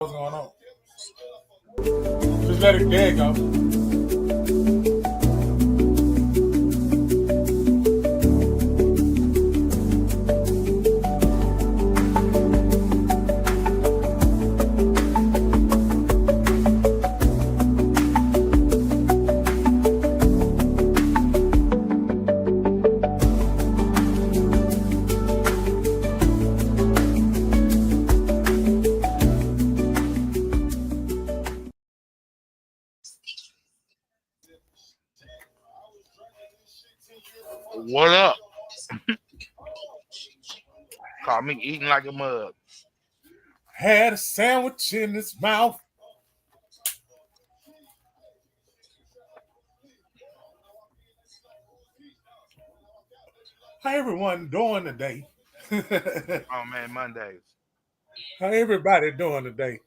What's going on? Just let it there go. What up? Call me eating like a mug. Had a sandwich in his mouth. How everyone doing today? Oh man, Mondays. How everybody doing today?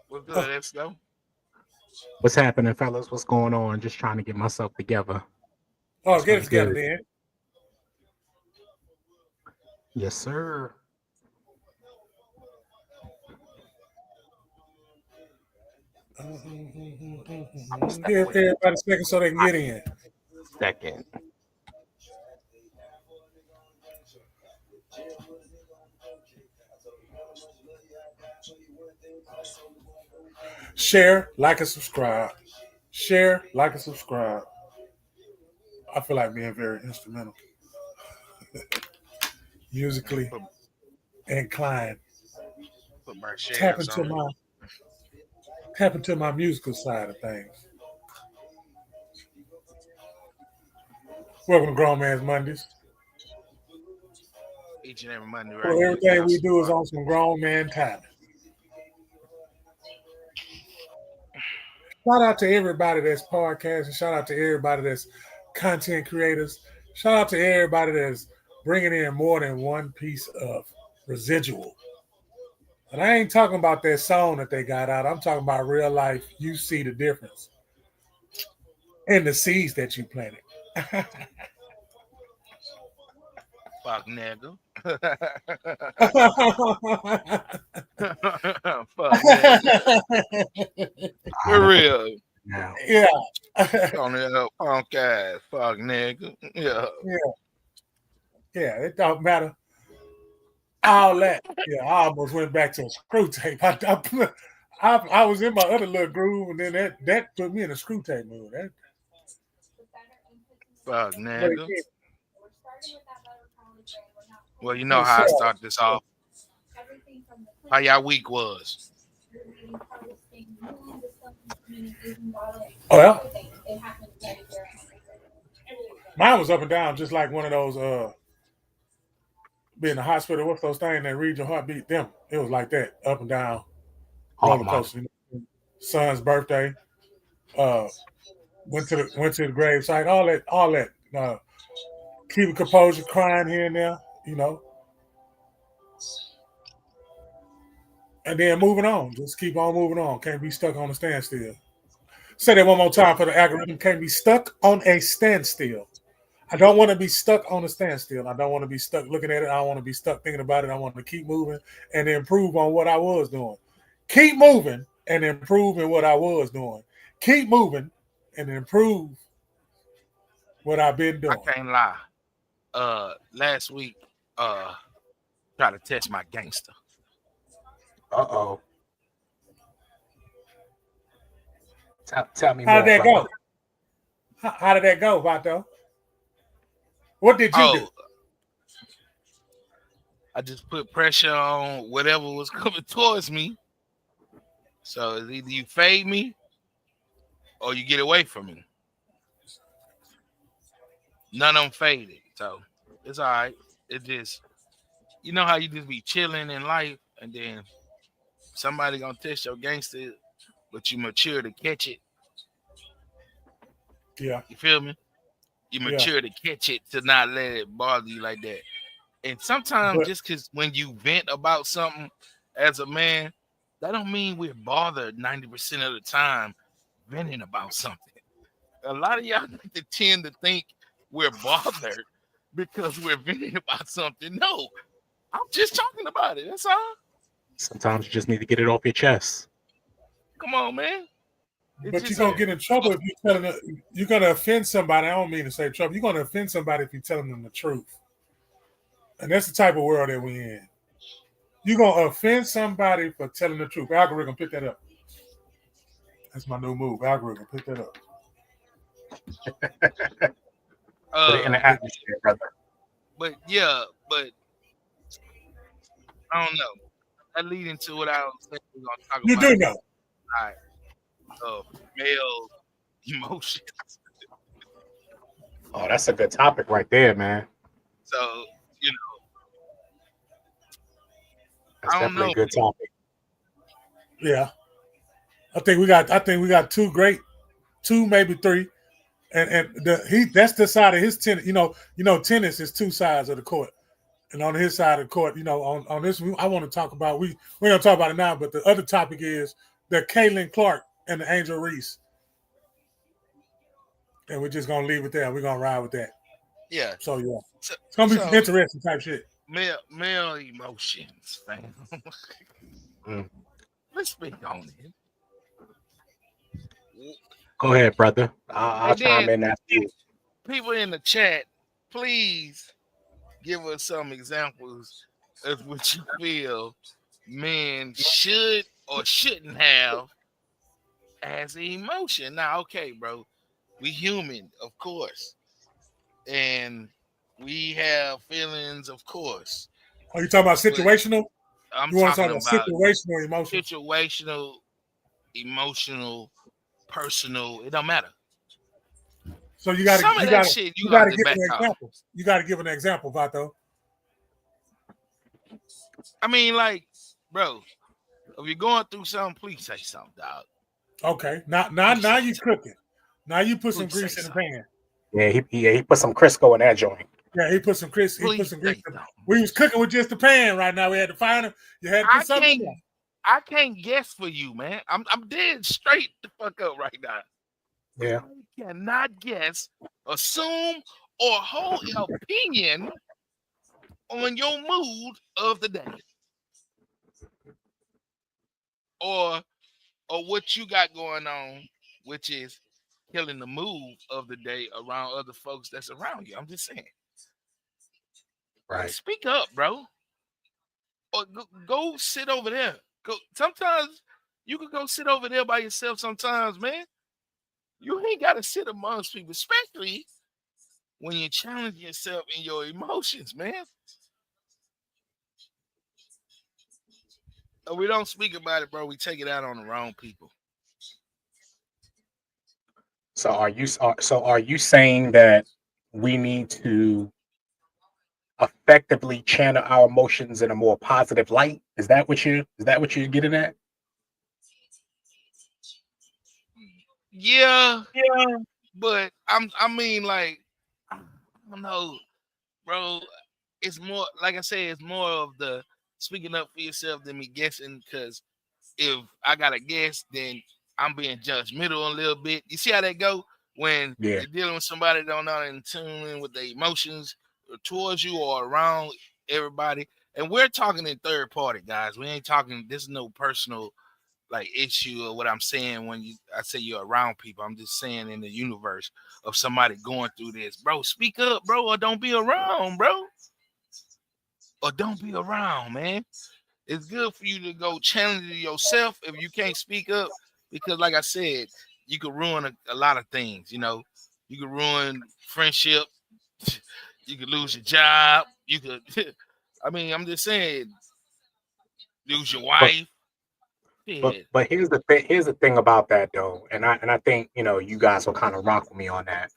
What's good, ESCO? What's happening, fellas? What's going on? Just trying to get myself together. Oh, get it together, then. Yes, sir. Give everybody a second so they can get in. Second. Share, like, and subscribe. Share, like, and subscribe. I feel like being very instrumental. Musically inclined. Put my Tap shares into my musical side of things. Welcome to Grown Man's Mondays. each and every Monday, right? Well, everything we do is on some grown man time. Shout out to everybody that's podcasting. Shout out to everybody that's content creators. Shout out to everybody that's bringing in more than one piece of residual. And I ain't talking about that song that they got out. I'm talking about real life. You see the difference in the seeds that you planted. Fuck nigga. Fuck nigga. For real. Yeah. On the punk ass. Fuck nigga. Yeah. Yeah, it don't matter. All that. Yeah, I almost went back to a screw tape. I was in my other little groove, and then that put me in a screw tape mood. Fuck nigga. Well, you know how I start this off. How y'all week was? Oh, yeah? Mine was up and down, just like one of those, be in the hospital, what's those things that read your heartbeat? Them. It was like that, up and down, roller coaster. Son's birthday, went to the grave site, all that. Keeping composure, crying here and there, you know. And then moving on. Just keep on moving on. Can't be stuck on a standstill. Say that one more time for the algorithm. Can't be stuck on a standstill. I don't want to be stuck on a standstill. I don't want to be stuck looking at it. I don't want to be stuck thinking about it. I want to keep moving and improve on what I was doing. Keep moving and improve in what I was doing. Keep moving and improve what I've been doing. I can't lie. Last week, tried to test my gangster. Uh-oh. Tell me How more. did that go? How did that go, Vato? What did you do? I just put pressure on whatever was coming towards me. So it's either you fade me or you get away from me. None of them faded. So it's all right. It just, you know how you just be chilling in life and then somebody gonna test your gangster, but you mature to catch it. Yeah. You feel me? You mature to catch it, to not let it bother you like that. And sometimes just because when you vent about something as a man, that don't mean we're bothered 90% of the time venting about something. A lot of y'all tend to think we're bothered because we're venting about something. No, I'm just talking about it. That's all. Sometimes you just need to get it off your chest. Come on, man. But you're gonna get in trouble if you're telling you're gonna offend somebody. I don't mean to say trouble. You're gonna offend somebody if you're telling them the truth. And that's the type of world that we're in. You're gonna offend somebody for telling the truth. Algorithm, pick that up. That's my new move. Algorithm, pick that up. Put it in the atmosphere, brother. But I don't know. That leads into what I was saying we're gonna talk You about. do know. Male emotions. Oh, that's a good topic right there, man. So, That's I don't definitely know. a good topic. Yeah. I think we got two, maybe three. And that's the side of his tennis. Tennis is two sides of the court. And on his side of the court, on this, I want to talk about, we're going to talk about it now, but the other topic is the Caitlin Clark and the Angel Reese. And we're just going to leave it there. We're going to ride with that. Yeah. So, yeah. It's going to be interesting type shit. Male emotions, fam. Let's speak on it. Go ahead, brother. I'll chime in after you. People in the chat, please give us some examples of what you feel men should or shouldn't have as an emotion. Now, okay, bro, we human, of course, and we have feelings, of course. Are you talking about situational? I'm talking about situational emotions. Situational, emotional, personal. It don't matter. So you got to give an example. You got to give an example, Vato. I mean, like, bro, if you're going through something, please say something, dog. Okay, now you cooking. Now you put some grease in the pan. Yeah, he put some Crisco in that joint. Yeah, he put some grease. We was cooking with just the pan right now. We had to find him. You had to put something in. I can't guess for you, man. I'm dead straight the fuck up right now. Yeah. I cannot guess, assume, or hold an opinion on your mood of the day. Or what you got going on, which is killing the mood of the day around other folks that's around you. I'm just saying. Right. Speak up, bro. Or go sit over there. Sometimes you can go sit over there by yourself sometimes, man. You ain't got to sit amongst people, especially when you challenge yourself in your emotions, man. We don't speak about it, bro. We take it out on the wrong people. So are you saying that we need to effectively channel our emotions in a more positive light? Is that what you're getting at? Yeah. But I mean, like, I don't know, bro. It's more, like I said, it's more of the speaking up for yourself than me guessing. Because if I got to guess, then I'm being judgmental a little bit. You see how that go when you're dealing with somebody that don't know in tune with the emotions towards you or around everybody. And we're talking in third party, guys. We ain't talking. This is no personal like issue or what I'm saying when I say you're around people. I'm just saying in the universe of somebody going through this, bro. Speak up, bro, or don't be around, bro. Or don't be around, man. It's good for you to go challenge yourself if you can't speak up, because like I said, you could ruin a lot of things. You could ruin friendship. You could lose your job. You could. I mean, I'm just saying, lose your wife. But here's the thing about that though, and I think you guys will kind of rock with me on that.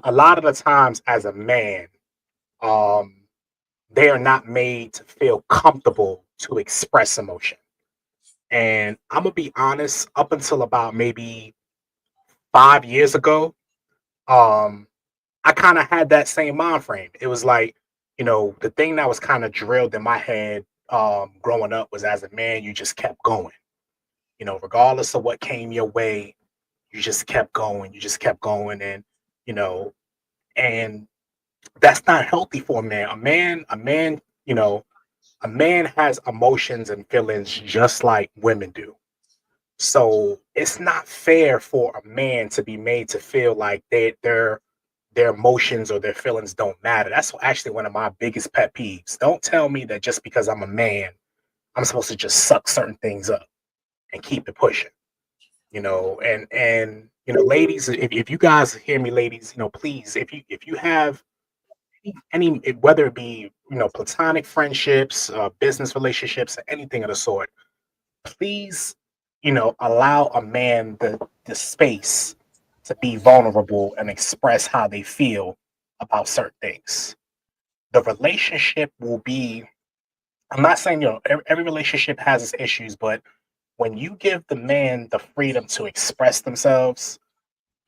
A lot of the times as a man, they are not made to feel comfortable to express emotion. And I'm gonna be honest, up until about maybe 5 years ago, I kind of had that same mind frame. It was like, the thing that was kind of drilled in my head growing up was, as a man, you just kept going. Regardless of what came your way, you just kept going. You just kept going. And, And that's not healthy for a man. A man has emotions and feelings just like women do. So it's not fair for a man to be made to feel like their emotions or their feelings don't matter. That's actually one of my biggest pet peeves. Don't tell me that just because I'm a man, I'm supposed to just suck certain things up and keep it pushing. Ladies, if you guys hear me, ladies, please, if you have any, whether it be platonic friendships, business relationships, or anything of the sort, please, allow a man the space to be vulnerable and express how they feel about certain things. The relationship will be, I'm not saying, every relationship has its issues, but when you give the man the freedom to express themselves,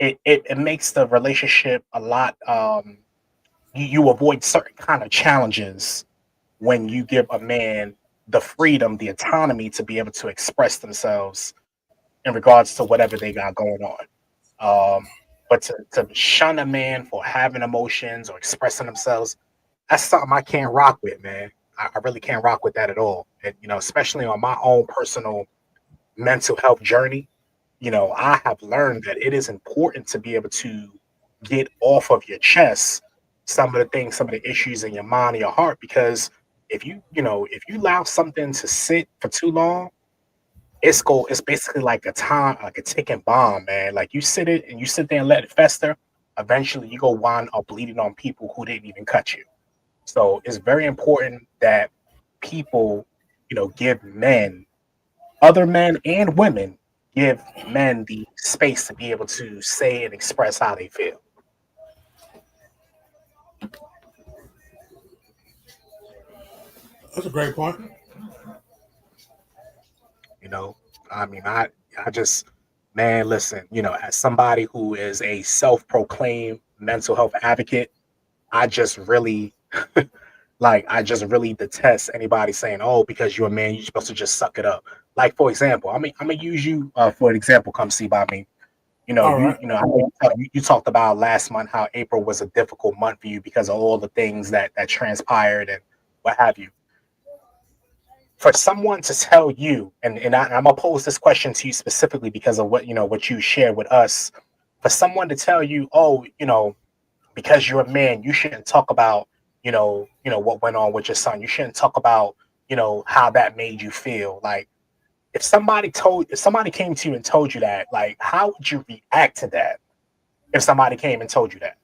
it makes the relationship a lot, you avoid certain kind of challenges when you give a man the freedom, the autonomy to be able to express themselves in regards to whatever they got going on. But to shun a man for having emotions or expressing themselves, that's something I can't rock with, man. I really can't rock with that at all. And, especially on my own personal mental health journey, I have learned that it is important to be able to get off of your chest some of the things, some of the issues in your mind and your heart, because if you allow something to sit for too long, it's basically like like a ticking bomb, man. Like you sit there and let it fester. Eventually you go wind up bleeding on people who didn't even cut you. So it's very important that people, give men, other men and women, give men the space to be able to say and express how they feel. That's a great point. You know, I mean, I just, man, listen, as somebody who is a self-proclaimed mental health advocate, I just really, I just really detest anybody saying, "Oh, because you're a man, you're supposed to just suck it up." Like, for example, I'm gonna use you for an example. Come see by me. All right. I know you talked about last month how April was a difficult month for you because of all the things that transpired and what have you. For someone to tell you, I'm gonna pose this question to you specifically because of what you shared with us. For someone to tell you, oh, because you're a man, you shouldn't talk about, what went on with your son. You shouldn't talk about, how that made you feel. Like, if somebody came to you and told you that, like, how would you react to that if somebody came and told you that?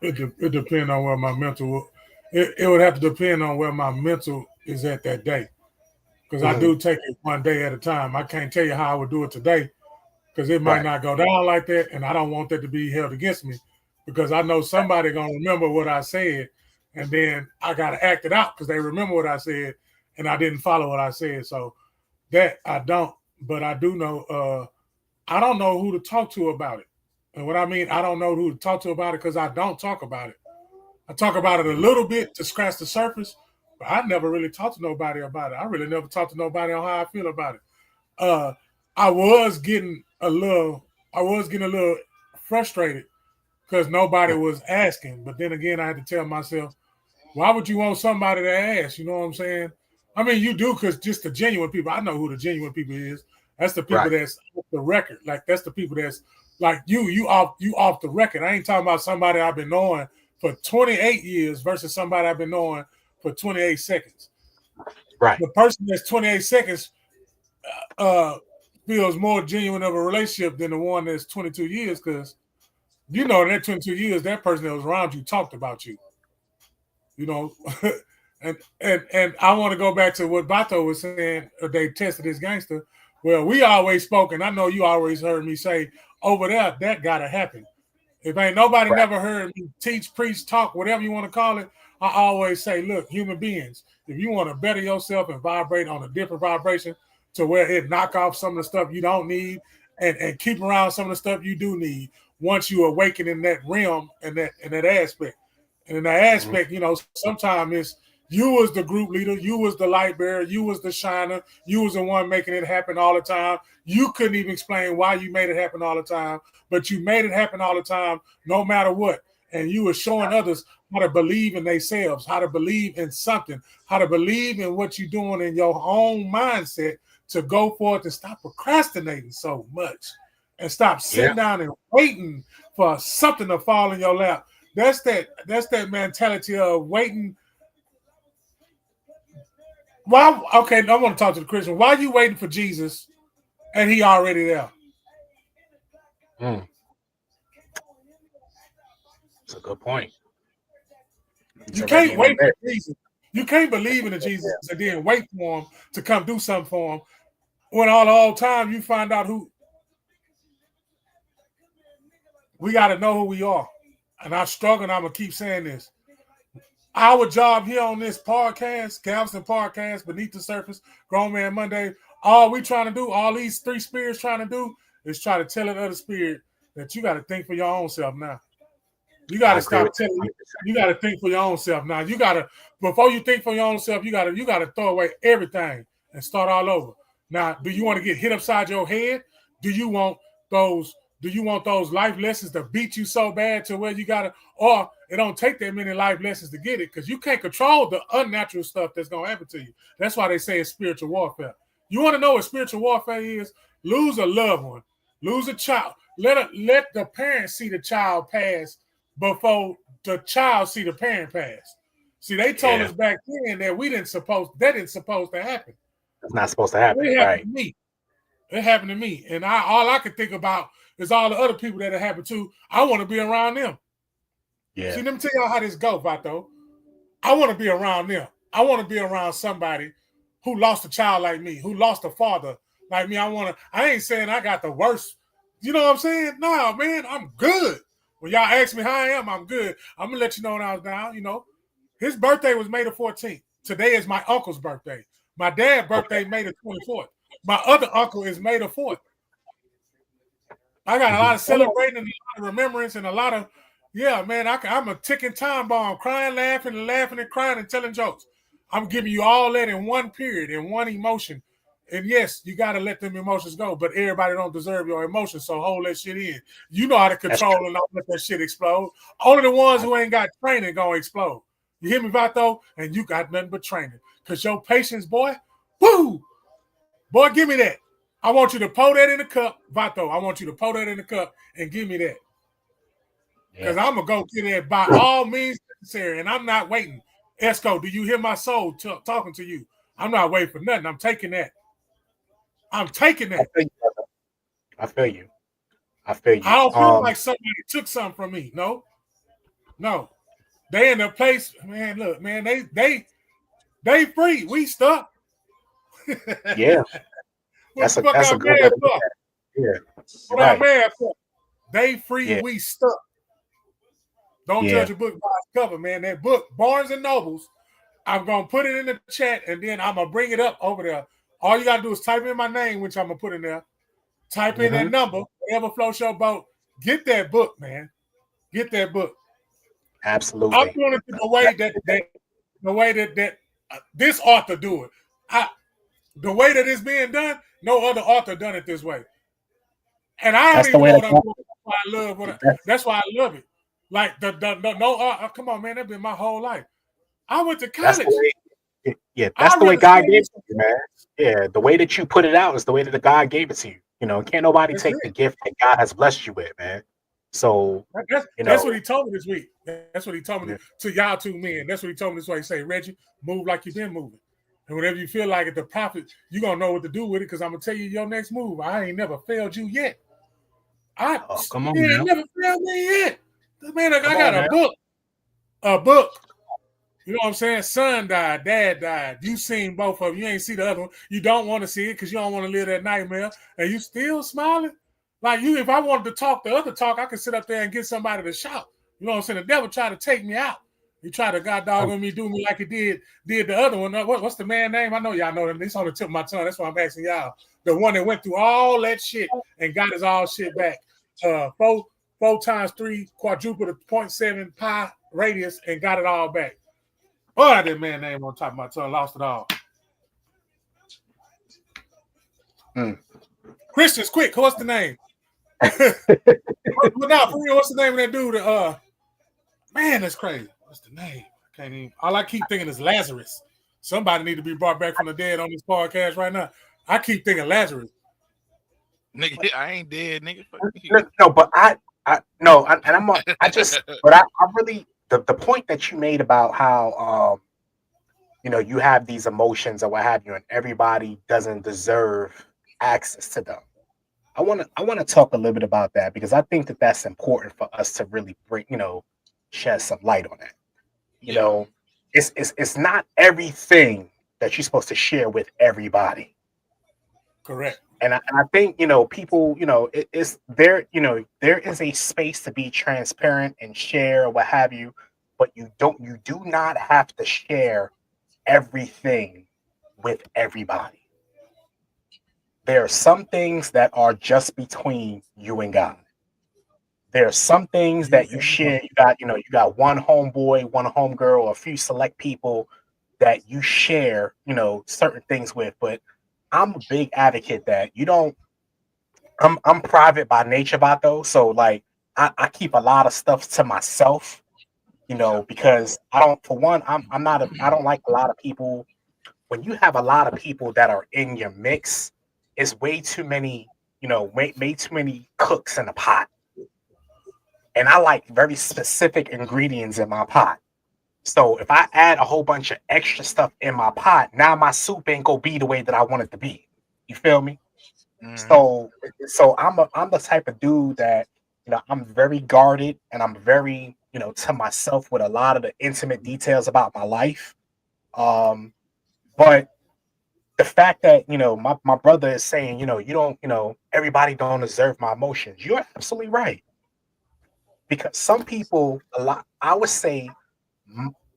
It depends on where my mental. It would have to depend on where my mental is at that day, because I Hmm. do take it one day at a time. I can't tell you how I would do it today because it might Right. not go down like that, and I don't want that to be held against me because I know somebody gonna remember what I said, and then I gotta act it out because they remember what I said, and I didn't follow what I said. So that I don't, but I do know. I don't know who to talk to about it, and what I mean, I don't know who to talk to about it because I don't talk about it. I talk about it a Mhm. little bit to scratch the surface, but I never really talked to nobody about it. I really never talked to nobody on how I feel about it. Uh, I was getting a little, I was getting a little frustrated because nobody was asking. But then again, I had to tell myself, why would you want somebody to ask? You know what I'm saying? I mean, you do because just the genuine people. I know who the genuine people is. That's the people Right. that's off the record. Like that's the people that's like you off the record. I ain't talking about somebody I've been knowing for 28 years versus somebody I've been knowing for 28 seconds. Right. The person that's 28 seconds uh feels more genuine of a relationship than the one that's 22 years because in that 22 years that person that was around you talked about you. You know, and I want to go back to what Vato was saying. They tested his gangster. Well, we always spoke, and I know you always heard me say over there that gotta happen. If ain't nobody Right. never heard me teach, preach, talk, whatever you want to call it, I always say, look, human beings, if you want to better yourself and vibrate on a different vibration to where it knock off some of the stuff you don't need and keep around some of the stuff you do need once you awaken in that realm and that aspect. And in that Mhm. aspect, sometimes You was the group leader. You was the light bearer. You was the shiner. You was the one making it happen all the time. You couldn't even explain why you made it happen all the time, but you made it happen all the time, no matter what. And you were showing others how to believe in themselves, how to believe in something, how to believe in what you're doing in your own mindset to go forth and stop procrastinating so much and stop sitting down and waiting for something to fall in your lap. That's that mentality of waiting. Why? Okay, I want to talk to the Christian. Why are you waiting for Jesus and he already there? That's a good point. You can't wait for Jesus. You can't believe in a Jesus and then wait for him to come do something for him. When all the whole time you find out who. We got to know who we are. And I'm struggling. I'm going to keep saying this. Our job here on this podcast, Galvestonpodcast, Beneath the Surface, Grown Man Monday, all we trying to do, all these three spirits trying to do is try to tell another spirit that you got to think for your own self now. You got to stop telling you got to think for your own self now. You got to, before you think for your own self, you got to throw away everything and start all over. Now, do you want to get hit upside your head? Do you want those life lessons to beat you so bad to where you got to, or it don't take that many life lessons to get it, because you can't control the unnatural stuff that's going to happen to you. That's why they say it's spiritual warfare. You want to know what spiritual warfare is? Lose a loved one. Lose a child. Let the parent see the child pass before the child see the parent pass. See, they told us back then that that didn't supposed to happen. It's not supposed to happen. It happened to me. It happened to me. And all I could think about is all the other people that it happened to. I want to be around them. Yeah. See, let me tell y'all how this go, Vato. I want to be around them. I want to be around somebody who lost a child like me, who lost a father like me. I ain't saying I got the worst. You know what I'm saying? No, man, I'm good. When y'all ask me how I am, I'm good. I'm going to let you know when I was down. You know, his birthday was May the 14th. Today is my uncle's birthday. My dad's birthday, May the 24th. My other uncle is May the 4th. I got a lot of celebrating and a lot of remembrance and a lot of, man, I'm a ticking time bomb, crying, laughing and crying and telling jokes. I'm giving you all that in one period, in one emotion. And yes, you got to let them emotions go, but everybody don't deserve your emotions, so hold that shit in. You know how to control and not let that shit explode. Only the ones who ain't got training gonna explode. You hear me, Vato? And you got nothing but training. Because your patience, boy, woo! Boy, give me that. I want you to pour that in the cup, Vato. I want you to pour that in the cup and give me that. Because I'm going to go get that by all means necessary, and I'm not waiting. ESCO, do you hear my soul talking to you? I'm not waiting for nothing. I'm taking that. I'm taking that. I feel you. I don't feel like somebody took something from me. No. They in a place, man, look, man, they free. We stuck. Yeah. That's a good way to look at it. Yeah. What I'm mad for. They free, we stuck. Don't judge a book by its cover, man. That book, Barnes and Nobles, I'm going to put it in the chat, and then I'm going to bring it up over there. All you got to do is type in my name, which I'm going to put in there. Type in that number, whatever floats your boat. Get that book, man. Get that book. Absolutely. I'm doing it the way that this author do it. The way that it's being done, no other author done it this way. And I don't even know what I'm doing. That's why I love it. Like come on, man, that's been my whole life. I went to college. That's the way God gave it to you, man. Yeah, the way that you put it out is the way that the God gave it to you. You know, can't nobody take the gift that God has blessed you with, man. So that's what he told me this week. That's what he told me to y'all two men. That's what he told me this way. He say, Reggie, move like you've been moving. And whenever you feel like it, the prophet, you're going to know what to do with it, because I'm going to tell you your next move. I ain't never failed you yet. Come on, man. Never failed me yet. Man, I got a book. A book. You know what I'm saying? Son died, dad died. You seen both of them. You ain't see the other one. You don't want to see it because you don't want to live that nightmare. And you still smiling? Like if I wanted to talk the other talk, I could sit up there and get somebody to shout. You know what I'm saying? The devil tried to take me out. He tried to god dog on me, do me like he did the other one. What's the man name? I know y'all know him. It's on the tip of my tongue. That's why I'm asking y'all. The one that went through all that shit and got his all shit back. 4 times 3 quadruple to 0.7 pi radius and got it all back. Oh, I did man name on top of my tongue. Lost it all. Christians, quick. What's the name? But no, for real, what's the name of that dude? Man, that's crazy. What's the name? I can't even. All I keep thinking is Lazarus. Somebody need to be brought back from the dead on this podcast right now. I keep thinking Lazarus. Nigga, I ain't dead, nigga. No, but I really the point that you made about how you have these emotions or what have you, and everybody doesn't deserve access to them. I want to talk a little bit about that because I think that that's important for us to really bring, shed some light on that. You know, it's not everything that you're supposed to share with everybody. Correct. And I think, people, it's there, there is a space to be transparent and share what have you, but you do not have to share everything with everybody. There are some things that are just between you and God. There are some things that you share. You got one homeboy, one homegirl, or a few select people that you share, certain things with. But I'm a big advocate that I'm private by nature, VATO. So like I keep a lot of stuff to myself, because I don't like a lot of people. When you have a lot of people that are in your mix, it's way too many, way too many cooks in a pot. And I like very specific ingredients in my pot. So if I add a whole bunch of extra stuff in my pot, now my soup ain't gonna be the way that I want it to be. You feel me? Mm-hmm. So I'm the type of dude that, I'm very guarded and I'm very, to myself with a lot of the intimate details about my life. But the fact that, my brother is saying, you don't, everybody don't deserve my emotions. You're absolutely right. Because some people, I would say,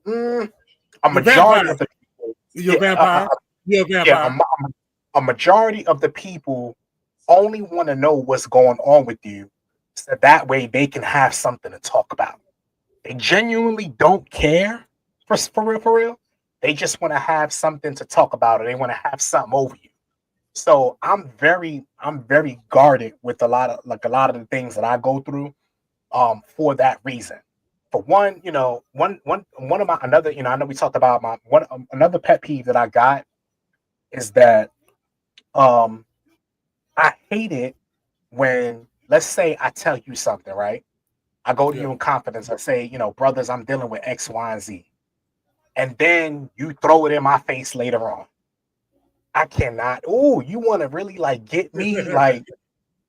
a majority of the people, you're a vampire. You're a vampire. A majority of the people only want to know what's going on with you, so that way they can have something to talk about. They genuinely don't care for real. They just want to have something to talk about, or they want to have something over you. So I'm very guarded with a lot of the things that I go through. For that reason. For one, one of my another, I know we talked about another pet peeve that I got is that I hate it when, let's say I tell you something, right? I go to you in confidence. I say, brothers, I'm dealing with X, Y, and Z. And then you throw it in my face later on. I cannot. Oh, you want to really get me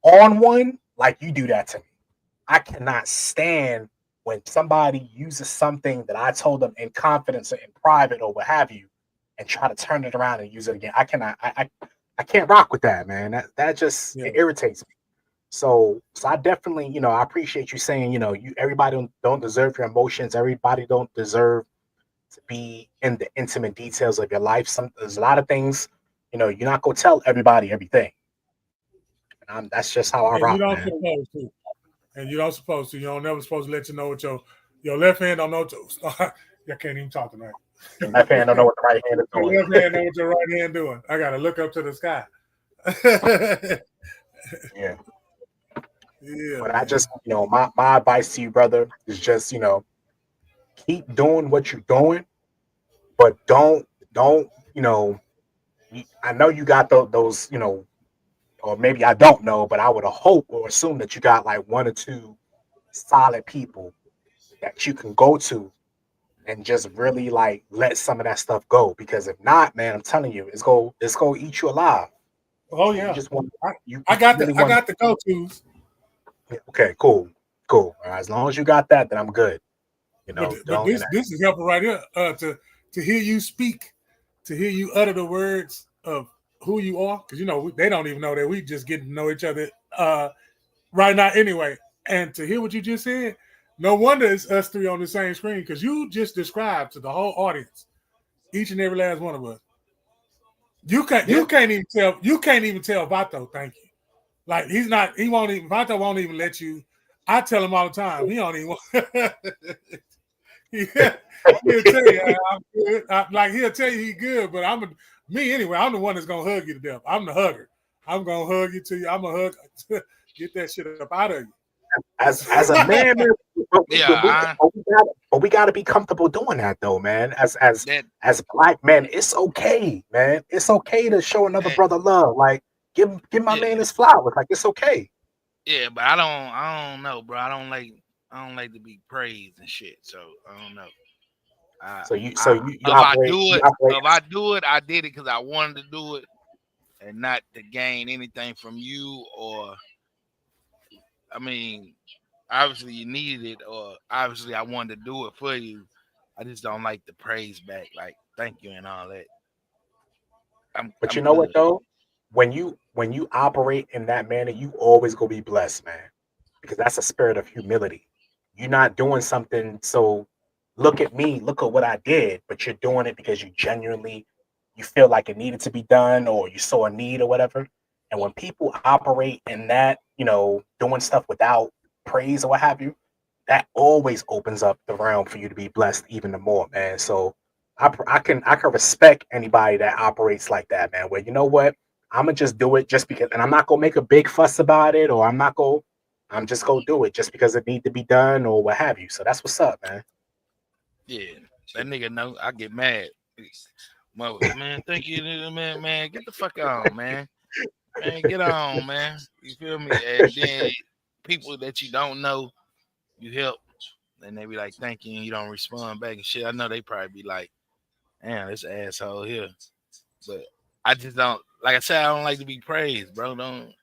on one? You do that to me. I cannot stand when somebody uses something that I told them in confidence or in private or what have you, and try to turn it around and use it again. I cannot. I can't rock with that, man. That just it irritates me. So I definitely, I appreciate you saying, everybody don't deserve your emotions. Everybody don't deserve to be in the intimate details of your life. There's a lot of things, you're not gonna tell everybody everything. And that's just how I rock, man. And you don't supposed to. You don't never supposed to let you know what your left hand don't know. I can't even talk tonight. Your left hand don't know what the right hand is doing. Your left hand know what your right hand doing. I gotta look up to the sky. Yeah. But I just, my advice to you, brother, is just, keep doing what you're doing, but don't, I know you got those, or maybe I don't know, but I would hope or assume that you got one or two solid people that you can go to and just really let some of that stuff go. Because if not, man, I'm telling you, it's gonna eat you alive. Oh yeah. I got the go-tos. Okay, cool. All right, as long as you got that, then I'm good. But this is helpful right here to hear you speak, to hear you utter the words of who you are, because they don't even know that we just getting to know each other right now anyway. And to hear what you just said, no wonder it's us three on the same screen, because you just described to the whole audience, each and every last one of us. You can't even tell VATO thank you. VATO won't even let you. I tell him all the time, he don't even want Yeah, he'll tell you I'm good. He'll tell you he good, but me anyway. I'm the one that's gonna hug you to death. I'm the hugger. I'm gonna hug you to you. I'm gonna hug. Get that shit up out of you. As a man, man, Yeah, but we gotta be comfortable doing that though, man. that As black men, it's okay, man. It's okay to show another brother love. Like give my yeah, man his flowers. Like it's okay. yeah, but I don't know, bro. I don't like to be praised and shit. So I don't know. You operate If I do it, I did it because I wanted to do it, and not to gain anything from you. Or I mean, obviously you needed it, or obviously I wanted to do it for you. I just don't like the praise back, like thank you and all that. But you I'm know what good. though? When you operate in that manner, you always gonna be blessed, man. Because that's a spirit of humility. You're not doing something so look at me, look at what I did, but you're doing it because you feel like it needed to be done or you saw a need or whatever. And when people operate in that, doing stuff without praise or what have you, that always opens up the realm for you to be blessed even the more, man. So I can respect anybody that operates like that, man. Where you know what, I'm gonna just do it just because, and I'm not gonna make a big fuss about it, or I'm just gonna do it just because it need to be done or what have you. So that's what's up, man. Yeah, that nigga know I get mad. Man, thank you, man. Man, get the fuck on, man. Man, get on, man. You feel me? And then people that you don't know, you help, and they be like, "Thank you," and you don't respond back and shit. I know they probably be like, "Damn, this asshole here," but I just don't. Like I said, I don't like to be praised, bro. Don't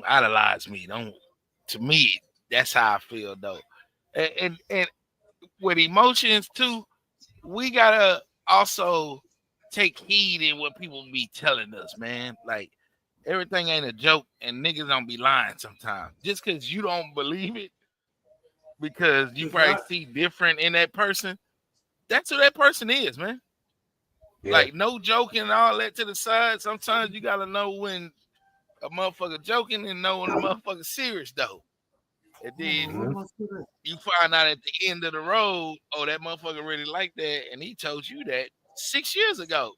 idolize me. Don't. To me, that's how I feel though. And with emotions too, we gotta also take heed in what people be telling us, man. Like everything ain't a joke, and niggas don't be lying sometimes. Just because you don't believe it, because you probably see different in that person. That's who that person is, man. Yeah. Like no joking and all that to the side. Sometimes you gotta know when a motherfucker joking and know when a motherfucker serious though. And then you find out at the end of the road, oh, that motherfucker really like that, and he told you that 6 years ago.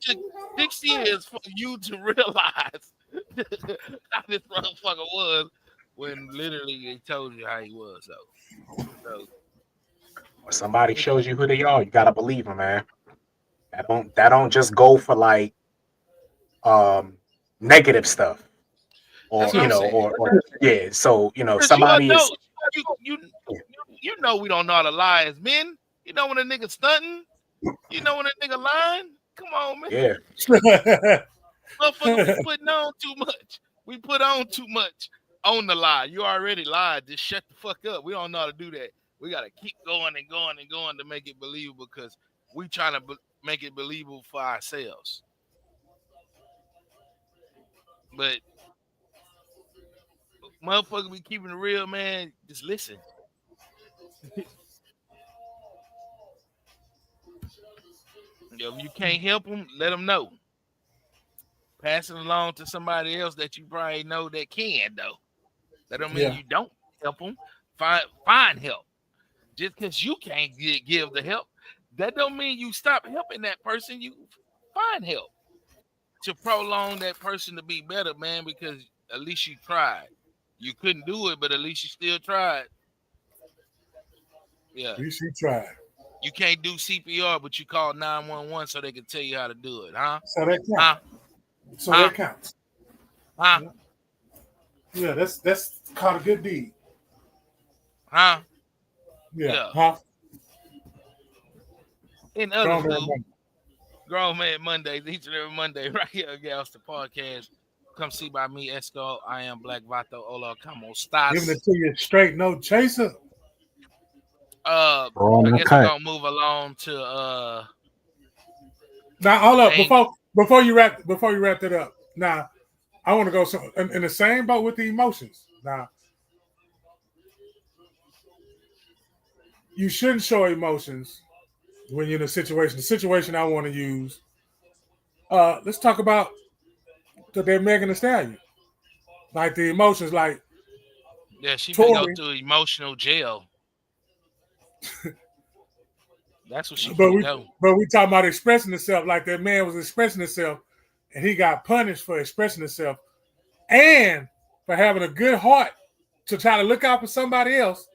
Took 6 years for you to realize how this motherfucker was when literally he told you how he was. So When somebody shows you who they are, you gotta believe them, man. That don't just go for like negative stuff that's or what I'm saying. or yeah. So Because you somebody know, is you know we don't know how to lie as men. You know when a nigga stunting. You know when a nigga lying. Come on, man. yeah. Motherfucker be putting on too much. We put on too much on the lie. You already lied. Just shut the fuck up. We don't know how to do that. We got to keep going and going and going to make it believable because we trying to make it believable for ourselves. But motherfucker be keeping it real, man. Just listen. If you can't help them, let them know. Pass it along to somebody else that you probably know that can, though. That don't mean you don't help them. Find help. Just because you can't give the help, that don't mean you stop helping that person. You find help to prolong that person to be better, man, because at least you tried. You couldn't do it, but at least you still tried. Yeah. At least you tried. You can't do CPR, but you call 911 so they can tell you how to do it, huh? So that counts. Huh? So that counts. Huh? Yeah, that's called a good deed. Huh? Yeah. Huh? In other news, Grown Man Mondays, each and every Monday, right here at Galvestonpodcast. Come see by me, ESCO. I am Black VATO. Hola, como estás? Giving it to you straight, no chaser. I guess we're gonna move along to now hold up before you wrap that up. Now I want to go in the same boat with the emotions. Now you shouldn't show emotions when you're in a situation. The situation I want to use. Let's talk about that Megan Thee Stallion. Like the emotions, like she can go to emotional jail. That's what she But finna we do. but we talking about expressing himself like that man was expressing himself, and he got punished for expressing himself and for having a good heart to try to look out for somebody else,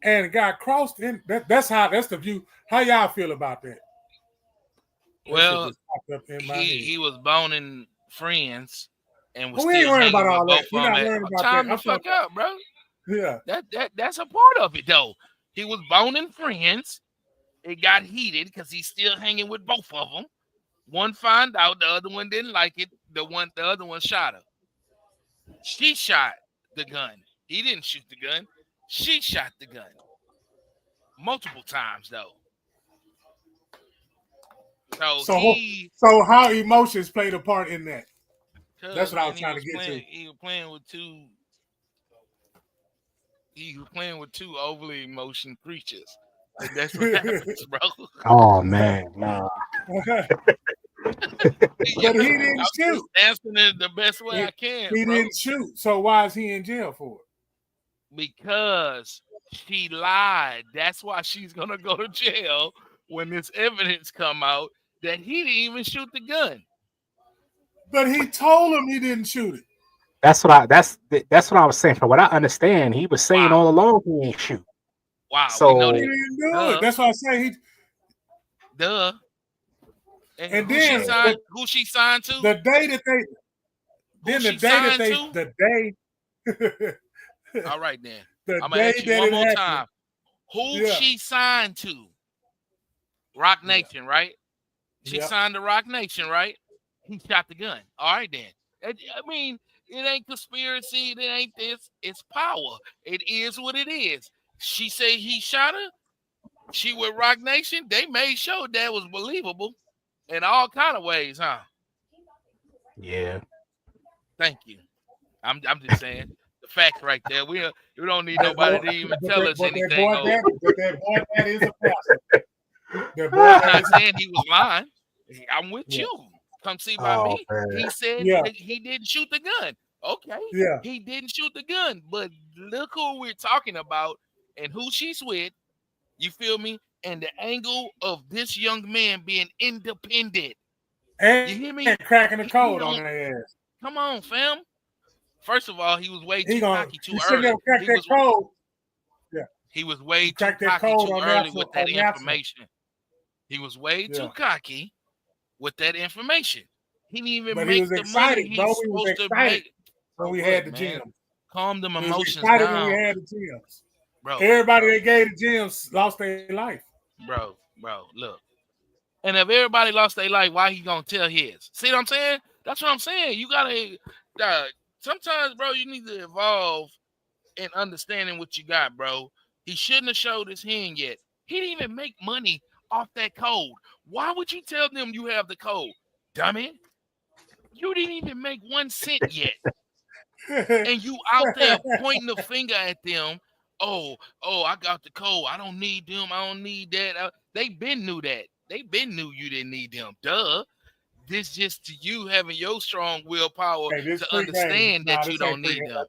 and got crossed in. That's the view. How y'all feel about that? That shit Well, just popped up in my head. he was boning friends and was Well, we ain't still worrying about hanging with all that. both We're of them. not worrying about Time that. the fuck up, bro. Yeah. That's a part of it though. He was boning friends. It got heated because he's still hanging with both of them. One found out, the other one didn't like it. The other one shot her. She shot the gun. He didn't shoot the gun. She shot the gun. Multiple times though. So how emotions played a part in that? That's what I was trying to get to. He was playing with two. He was playing with two overly emotional creatures. And that's what happens, bro. Oh man, nah. But he didn't shoot. Answering it the best way I can. He didn't shoot. So why is he in jail for it? Because she lied. That's why she's gonna go to jail when this evidence come out that he didn't even shoot the gun. But he told him he didn't shoot it. That's what I was saying. From what I understand, he was saying all along he ain't shoot. Wow. So we know he didn't do it. That's what I say. He. Duh. And who then who she signed to? The day that they. Then the day that they. To? The day. All right then. I'm gonna ask you one more time. Who she signed to? Rock Nation, right? She signed to Rock Nation, right? He shot the gun. All right then. I mean, it ain't conspiracy. It ain't this. It's power. It is what it is. She say he shot her. She with Rock Nation. They made sure that was believable in all kind of ways, huh? Yeah. Thank you. I'm just saying the facts right there. We don't need nobody to even tell us anything. That boy, that is a pastor. I'm not saying he was lying. I'm with you. Come see by me. Man. He said he didn't shoot the gun. Okay. Yeah. He didn't shoot the gun. But look who we're talking about and who she's with. You feel me? And the angle of this young man being independent. And you hear me? And cracking the code on their ass. Come on, fam. First of all, he was way too cocky too early. He was way too cocky too early with that information. He was way too cocky with that information. He didn't even make the money he's supposed to make. When we had the gyms. Calm them emotions down. When we had the gyms. Bro, everybody that gave the gyms lost their life. Bro, look. And if everybody lost their life, why he gonna tell his? See what I'm saying? That's what I'm saying. You gotta sometimes, bro, you need to evolve in understanding what you got, bro. He shouldn't have showed his hand yet. He didn't even make money off that code. Why would you tell them you have the code? Dummy. You didn't even make 1 cent yet. And you out there pointing the finger at them. Oh, I got the code. I don't need them. I don't need that. They been knew that. They been knew you didn't need them. Duh. This just to you having your strong willpower to understand that you don't need them.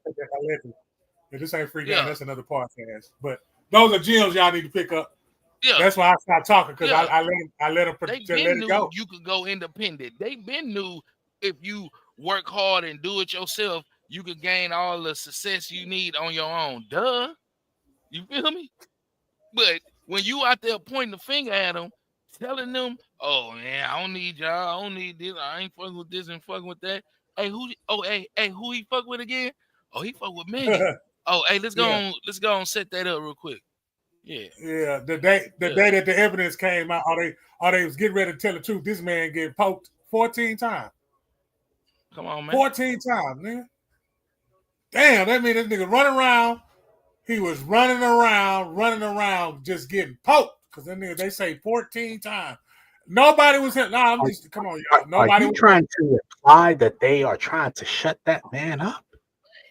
This ain't free game. That's another podcast. But those are gyms y'all need to pick up. Yeah. That's why I stopped talking because I let them let it go. You could go independent. They been knew if you work hard and do it yourself, you could gain all the success you need on your own. Duh. You feel me? But when you out there pointing the finger at them, telling them, oh man, I don't need y'all, I don't need this, I ain't fucking with this and fucking with that. Hey, who he fuck with again? Oh, he fuck with Megan. Oh, hey, let's go on set that up real quick. Yeah. Yeah. The day that the evidence came out, they was getting ready to tell the truth. This man get poked 14 times. Come on, man. 14 times, man. Damn, that mean this nigga running around. He was running around, just getting poked. Because then they say 14 times. Nobody was here. Nah, I'm just, come on, y'all. Nobody was trying to imply that they are trying to shut that man up?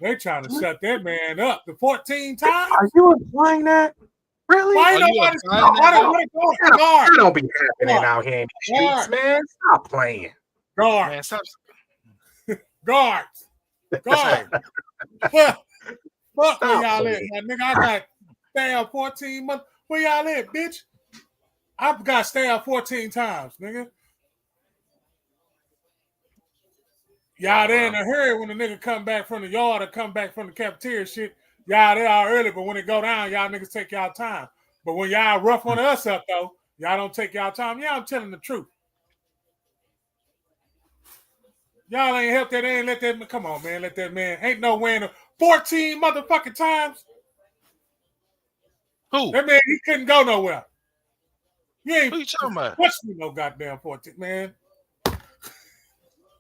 They're trying to shut that man up. The 14 times? Are you implying that? Really? Why that don't be happening out here in the streets, man. Stop playing. Guard. Man, stop. Guards. Fuck where y'all at, man. Nigga, I got 14 months. Where y'all at, bitch? I got stabbed 14 times, nigga. Y'all there in a hurry when the nigga come back from the yard or come back from the cafeteria shit. Y'all there all early, but when it go down, y'all niggas take y'all time. But when y'all rough on us up, though, y'all don't take y'all time. Y'all telling the truth. Y'all ain't helped that, ain't let that, come on, man, let that man, ain't no way in the 14 motherfucking times. Who? That man, he couldn't go nowhere. You ain't Who you talking about? touched me no goddamn 14, man.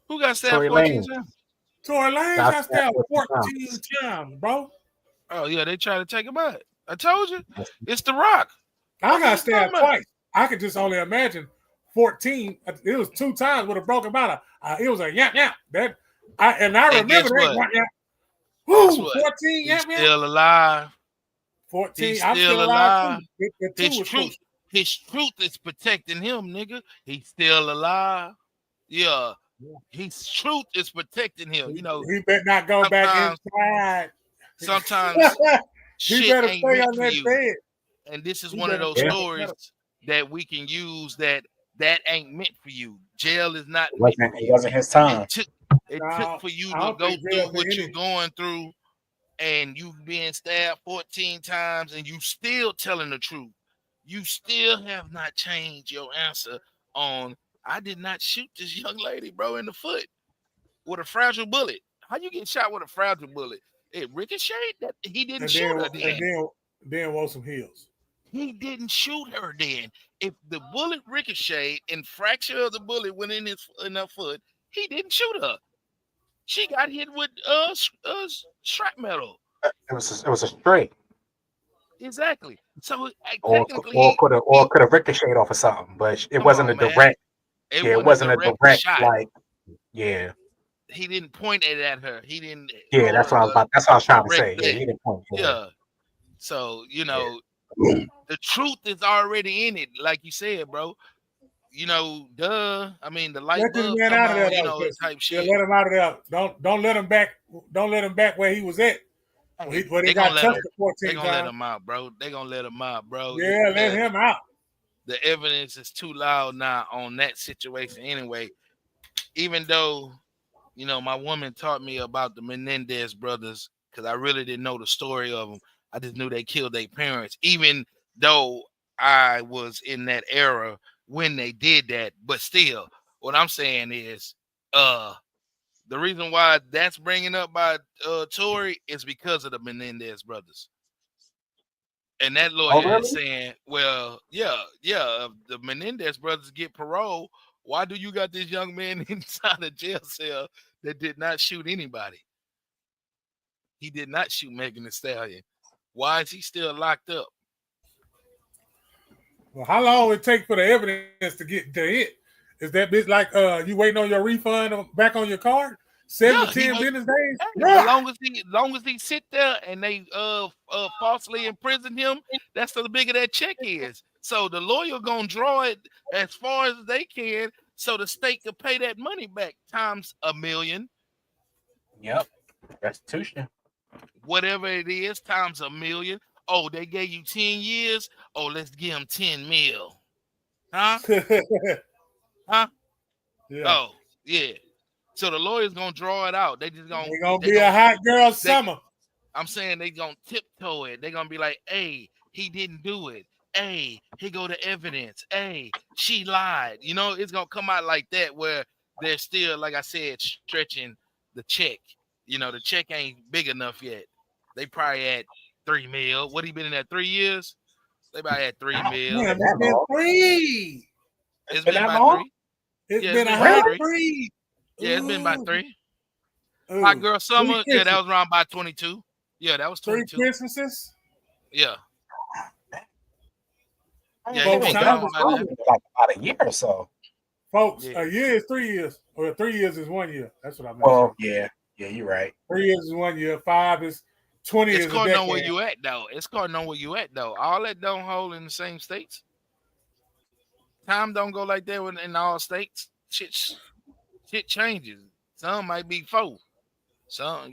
Who got stabbed Tory 14 Lanez. times? Tory Lanez got stabbed 14 times, bro. Oh, yeah, they try to take him out. I told you. It's The Rock. I got stabbed twice. I could just only imagine 14. It was 2 times with a broken bottle. It was a yap yap. I remember that yap yap. Woo, 14 yap yap. Still alive. 14. I'm still alive too. His truth is protecting him, nigga. He's still alive. Yeah. His truth is protecting him. You know, he better not go back inside. Sometimes he shit better ain't stay meant on for that you. bed. And this is one of those stories that we can use that ain't meant for you. Jail is not meant for you. It wasn't his time. It took for you to go through what you're going through, and you being stabbed 14 times, and you still telling the truth. You still have not changed your answer on, I did not shoot this young lady, bro, in the foot with a fragile bullet. How you get shot with a fragile bullet? It ricocheted. That he didn't shoot her then. And then wore some heels. He didn't shoot her then. If the bullet ricocheted and fracture of the bullet went in her foot, he didn't shoot her. She got hit with shrapnel. It was a straight. Exactly. So technically, or could have ricocheted off of something, but it wasn't a direct. It wasn't a direct shot. Like, yeah. He didn't point it at her. He didn't. Yeah, that's what I was about. That's what I was trying to say. Yeah, he didn't point. Yeah. So the truth is already in it, like you said, bro. I mean, the light bulb come on, type shit. Yeah, let him out of there. Don't let him back. Don't let him back where he was at. Where they got touched 14 They gonna times. let him out, bro. They gonna let him out, bro. Yeah, let him out. The evidence is too loud now on that situation anyway. Even though, my woman taught me about the Menendez brothers, because I really didn't know the story of them. I just knew they killed their parents, even though I was in that era when they did that. But still, what I'm saying is, the reason why that's bringing up by Tory is because of the Menendez brothers. And that lawyer is saying, well, if the Menendez brothers get parole, why do you got this young man inside a jail cell that did not shoot anybody? He did not shoot Megan Thee Stallion. Why is he still locked up? Well, how long it take for the evidence to get to it? Is that bitch like you waiting on your refund back on your card? 7 to 10 business days. As long as he sit there and they falsely imprison him, that's the bigger that check is. So the lawyer gonna draw it as far as they can, so the state can pay that money back times $1 million. Yep, restitution. Whatever it is, times $1 million. Oh, they gave you 10 years. Oh, let's give them 10 mil. Huh? Huh? Yeah. Oh, yeah. So the lawyer's gonna draw it out. They just gonna be a hot girl summer. I'm saying they gonna tiptoe it. They're gonna be like, hey, he didn't do it. Hey, here go the evidence. Hey, she lied. It's gonna come out like that, where they're still, like I said, stretching the check. The check ain't big enough yet. They probably at 3 mil. What he been in that 3 years? They probably at 3 mil. Man, it's been 3. It's been about 3. It's been a hot 3. Yeah, it's been about 3. Hot girl summer. Yeah, that was around by 22. Yeah, that was 22. 3 Christmases. Yeah. Yeah, like about a year or so. Folks, a year is 3 years. Or 3 years is 1 year. That's what I meant. Well, yeah, you're right. 3 years is 1 year. 5 is 20 it's is a decade. It's called know where you at, though. All that don't hold in the same states. Time don't go like that in all states. Shit changes. Some might be 4. Some,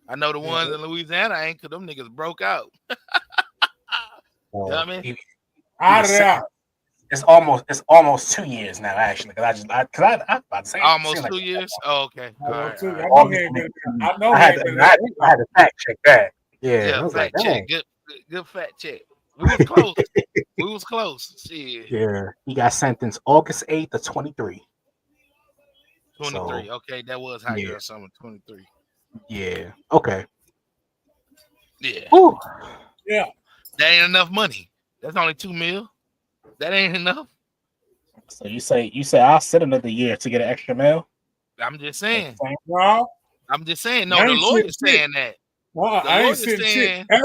I know the ones in Louisiana ain't, because them niggas broke out. So Yeah, I mean, he Out was of there. it's almost 2 years now, actually. Because I about to say almost like 2 years. Oh, okay. All right, all I right. know he ain't been. I know he I had ain't been to, I there. had, I had to fact check that. Yeah, Yeah, I was like, fact check. dang. Good fact check. We was close. We was close. Shit. Yeah, he got sentenced August 8th of 23. 23. So, Okay, that was Hot yeah. Girl Summer 23. Yeah. Okay. Yeah. Whew. Yeah. That ain't enough money. That's only $2 million. That ain't enough. So you say I'll sit another year to get an extra mail? I'm just saying. No, I'm just saying. I No, the ain't lawyer's sitting shit. saying that. Well, The I ain't lawyer's sitting saying. shit.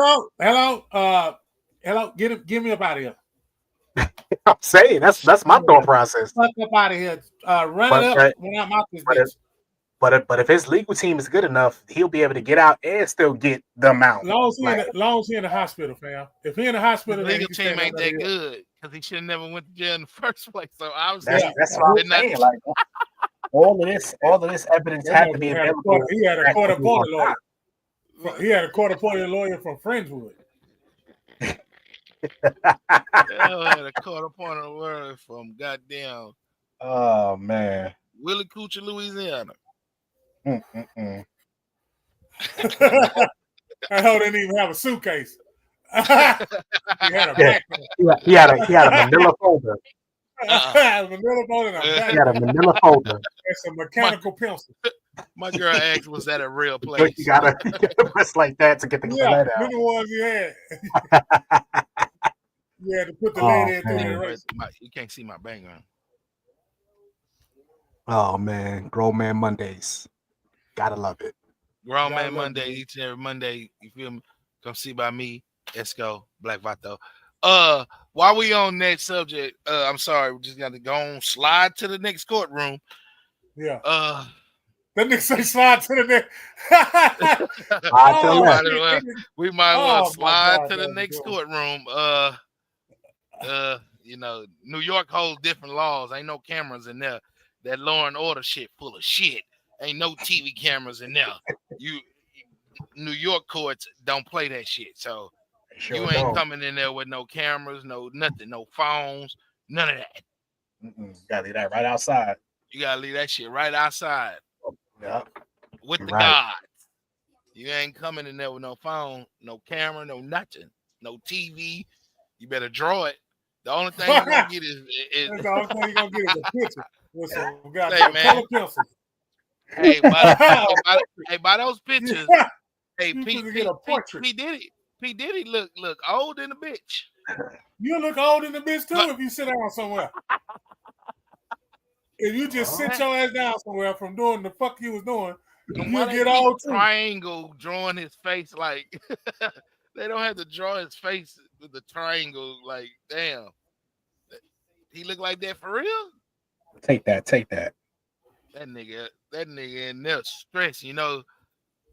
Hello. Get me up out of here. I'm saying that's my thought process. Fuck up out of here. Run But it up when I'm out this but bitch. but if his legal team is good enough, he'll be able to get out and still get the amount. Long as he in the hospital, fam. If he in the The hospital, then he legal can team stay ain't that good because he should have never went to jail in the first place. So obviously, That's what I'm saying. Like all of this evidence had to be available. He had a court-appointed lawyer. He had a court-appointed lawyer from Friendswood. had a court-appointed lawyer from goddamn. Oh man, Willie Coochie, Louisiana. That hoe didn't even have a suitcase. He had a backpack. He had a manila folder. Manila folder and a backpack. He had a manila folder and some mechanical pencils. My girl asked, "Was that a real place?" You gotta press like that to get the lead out. Many ones he had. You had to put the lead in through the race. You can't see my background. Oh man, Grown Man Mondays. Gotta love it. Grown Man Monday, each and every Monday. You feel me? Come see by me, ESCO, Black VATO. While we on that subject, I'm sorry, we just got to go on, slide to the next courtroom. Yeah. That nigga say slide to the next. We might as well slide to the next courtroom. You know, New York holds different laws. Ain't no cameras in there. That law and order shit full of shit. Ain't no TV cameras in there. New York courts don't play that shit. So you ain't coming in there with no cameras, no nothing, no phones, none of that. You gotta leave that right outside. You gotta leave that shit right outside. Yeah. With the gods. You ain't coming in there with no phone, no camera, no nothing, no TV. You better draw it. The only thing you're gonna get is the only thing you're gonna get is a picture with some goddamn color pencils. Hey, by those pictures, hey, P Diddy look old in the bitch. You look old in the bitch too if you sit down somewhere. If you just sit your ass down somewhere from doing the fuck you was doing, you get old too. Triangle drawing his face like they don't have to draw his face with the triangle. Like, damn, he look like that for real. Take that. That nigga in there stressed. You know,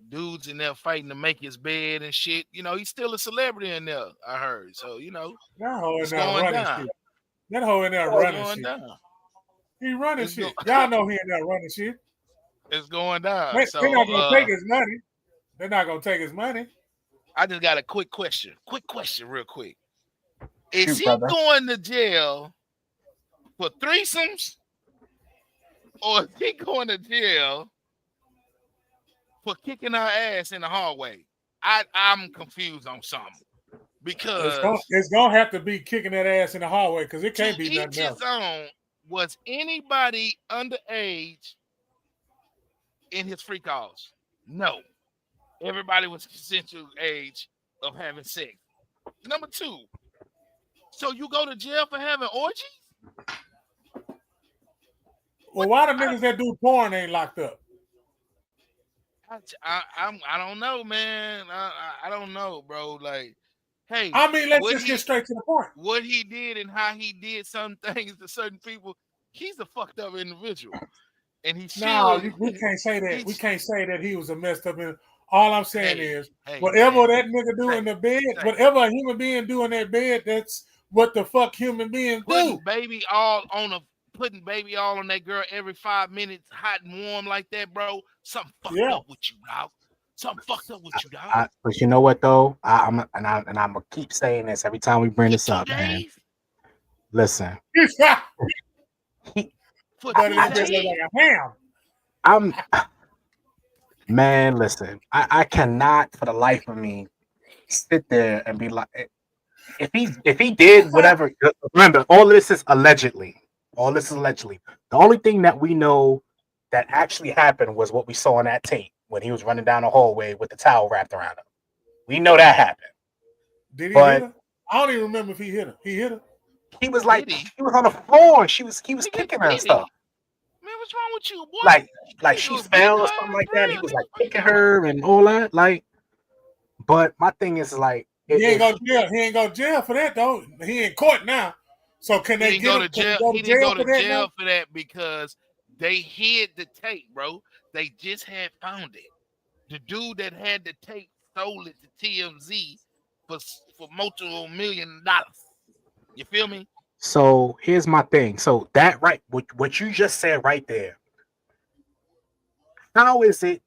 dudes in there fighting to make his bed and shit. You know, he's still a celebrity in there. I heard. So you know, that hoe in there running shit. That hoe in there running shit. Down. He running shit. Y'all know he in there running shit. It's going down. They're not gonna take his money. They're not gonna take his money. I just got a quick question. Real quick. Is he going to jail for threesomes? Or is he going to jail for kicking her ass in the hallway? I'm confused on something. Because it's gonna have to be kicking that ass in the hallway because it can't be nothing else. Was anybody underage in his free calls? No. Everybody was consensual age of having sex. Number 2. So you go to jail for having orgies? Well, why the niggas that do porn ain't locked up? I don't know, man. I don't know, bro. Like, hey, I mean, let's just get straight to the point. What he did and how he did some things to certain people, he's a fucked up individual. And he we can't say that. We can't say that he was a messed up. All I'm saying is, whatever that nigga do in the bed, whatever a human being do in that bed, that's what the fuck human beings do. Putting baby all on that girl every 5 minutes, hot and warm like that, bro. Something fucked up with you, dog. Something fucked up with you, dog. But you know what though? I'm gonna keep saying this every time we bring For this 2 up, man. days? Listen, he, For But 2 this bitch look days? like a ham. I'm man. Listen, I cannot for the life of me sit there and be like, if he did whatever. Remember, all of this is allegedly. All this is allegedly. The only thing that we know that actually happened was what we saw on that tape when he was running down the hallway with the towel wrapped around him. We know that happened. Did he But hit her? I don't even remember if he hit her. He hit her. he was like, Did he? he was on the floor and he was Nigga, kicking her and did he? stuff. Man, what's wrong with you, boy? Like You she was beating fell her or something ass like for that. He real, was nigga. like What you kicking talking her and all that. Like, but my thing is like, He ain't go to jail. He ain't go to jail for that though. He in court now. So can He they didn't get go him? to Can he jail. go He to didn't jail go for to that jail now? for that because they hid the tape, bro. They just had found it. The dude that had the tape stole it to TMZ for multiple $1 million. You feel me? so here's my thing. So that right, what you just said right there. How is it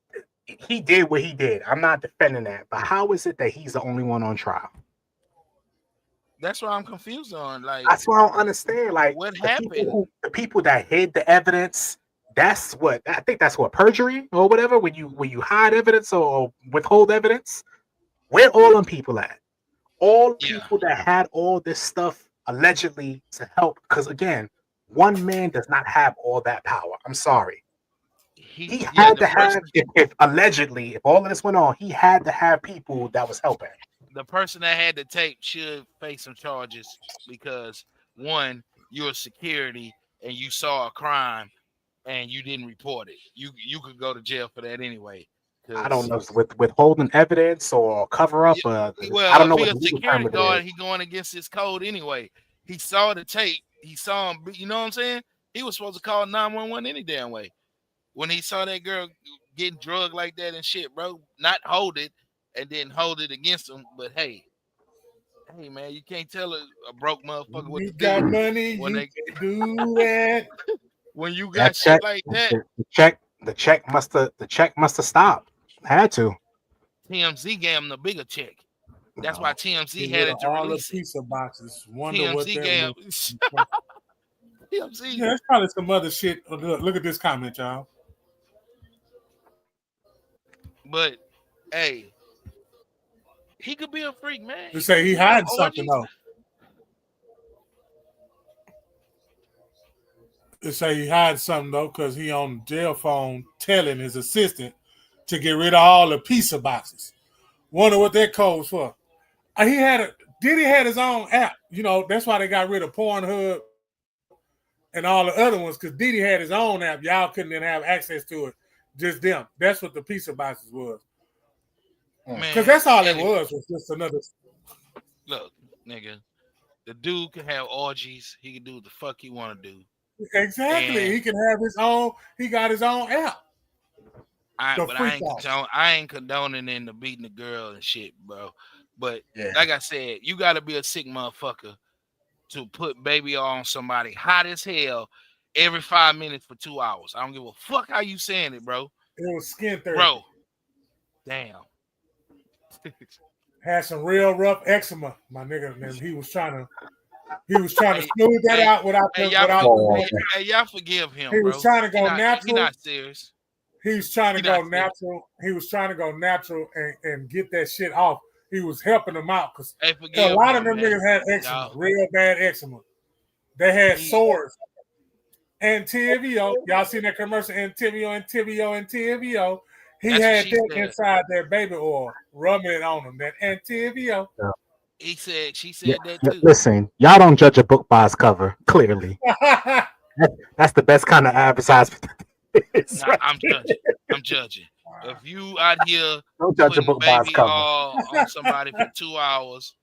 he did what he did? I'm not defending that, but how is it that he's the only one on trial? That's what I'm confused on. Like, That's what I don't understand. Like what happened? the people that hid the evidence, that's what I think that's what perjury or whatever, when you hide evidence or withhold evidence. Where all them people at? All Yeah. people that had all this stuff allegedly to help, because again, one man does not have all that power. I'm sorry. He Yeah, had to have, if allegedly, if all of this went on, he had to have people that was helping. the person that had the tape should face some charges because one, you're security and you saw a crime and you didn't report it. You could go to jail for that anyway. I don't know, with withholding evidence or cover up. I Well, don't if know he what a the legal term security of it is. guard, he going against his code anyway. He saw the tape. He saw him. You know what I'm saying? He was supposed to call 911 any damn way. When he saw that girl getting drugged like that and shit, bro, not hold it and then hold it against him. But hey, man, you can't tell a broke motherfucker what You to got do money, when you they can do that. when you That got shit check, like that. the check must have stopped. Had to. TMZ gave him the bigger check. That's why TMZ Get had rid of it to all the release it. pizza boxes. Wonder what TMZ that gave was. TMZ. Yeah, it's probably some other shit. Look at this comment, y'all. But hey, he could be a freak, man. They say he could have hiding something orgies. though. They say he hiding something though because he on jail phone telling his assistant to get rid of all the pizza boxes. Wonder what that code's for. Diddy had his own app. You know, that's why they got rid of Pornhub and all the other ones, because Diddy had his own app. Y'all couldn't even have access to it. Just them. That's what the pizza boxes was. Because that's all it was just another. Look, nigga, the dude can have orgies. He can do what the fuck he want to do. Exactly. And he can have his own. He got his own app. I ain't condoning in the beating the girl and shit, bro. But like I said, you got to be a sick motherfucker to put baby on somebody hot as hell every 5 minutes for 2 hours. I don't give a fuck how you saying it, bro. It was skin therapy. Bro, damn. Had some real rough eczema, my nigga. Man, he was trying to smooth that out without. Hey, y'all forgive him, he bro. Was trying to go natural. He not serious. He was trying to go natural. He was trying to go natural and get that shit off. He was helping them out because a lot of them niggas had eczema, real bad eczema. They had sores. Antivio, y'all seen that commercial? Antivio. He had that inside their baby oil, rubbing it on them. That Antivio. Yeah. She said that too. Listen, y'all don't judge a book by its cover. Clearly, that's the best kind of advertisement. I'm judging. If you out here don't judge a book by its cover on somebody for 2 hours,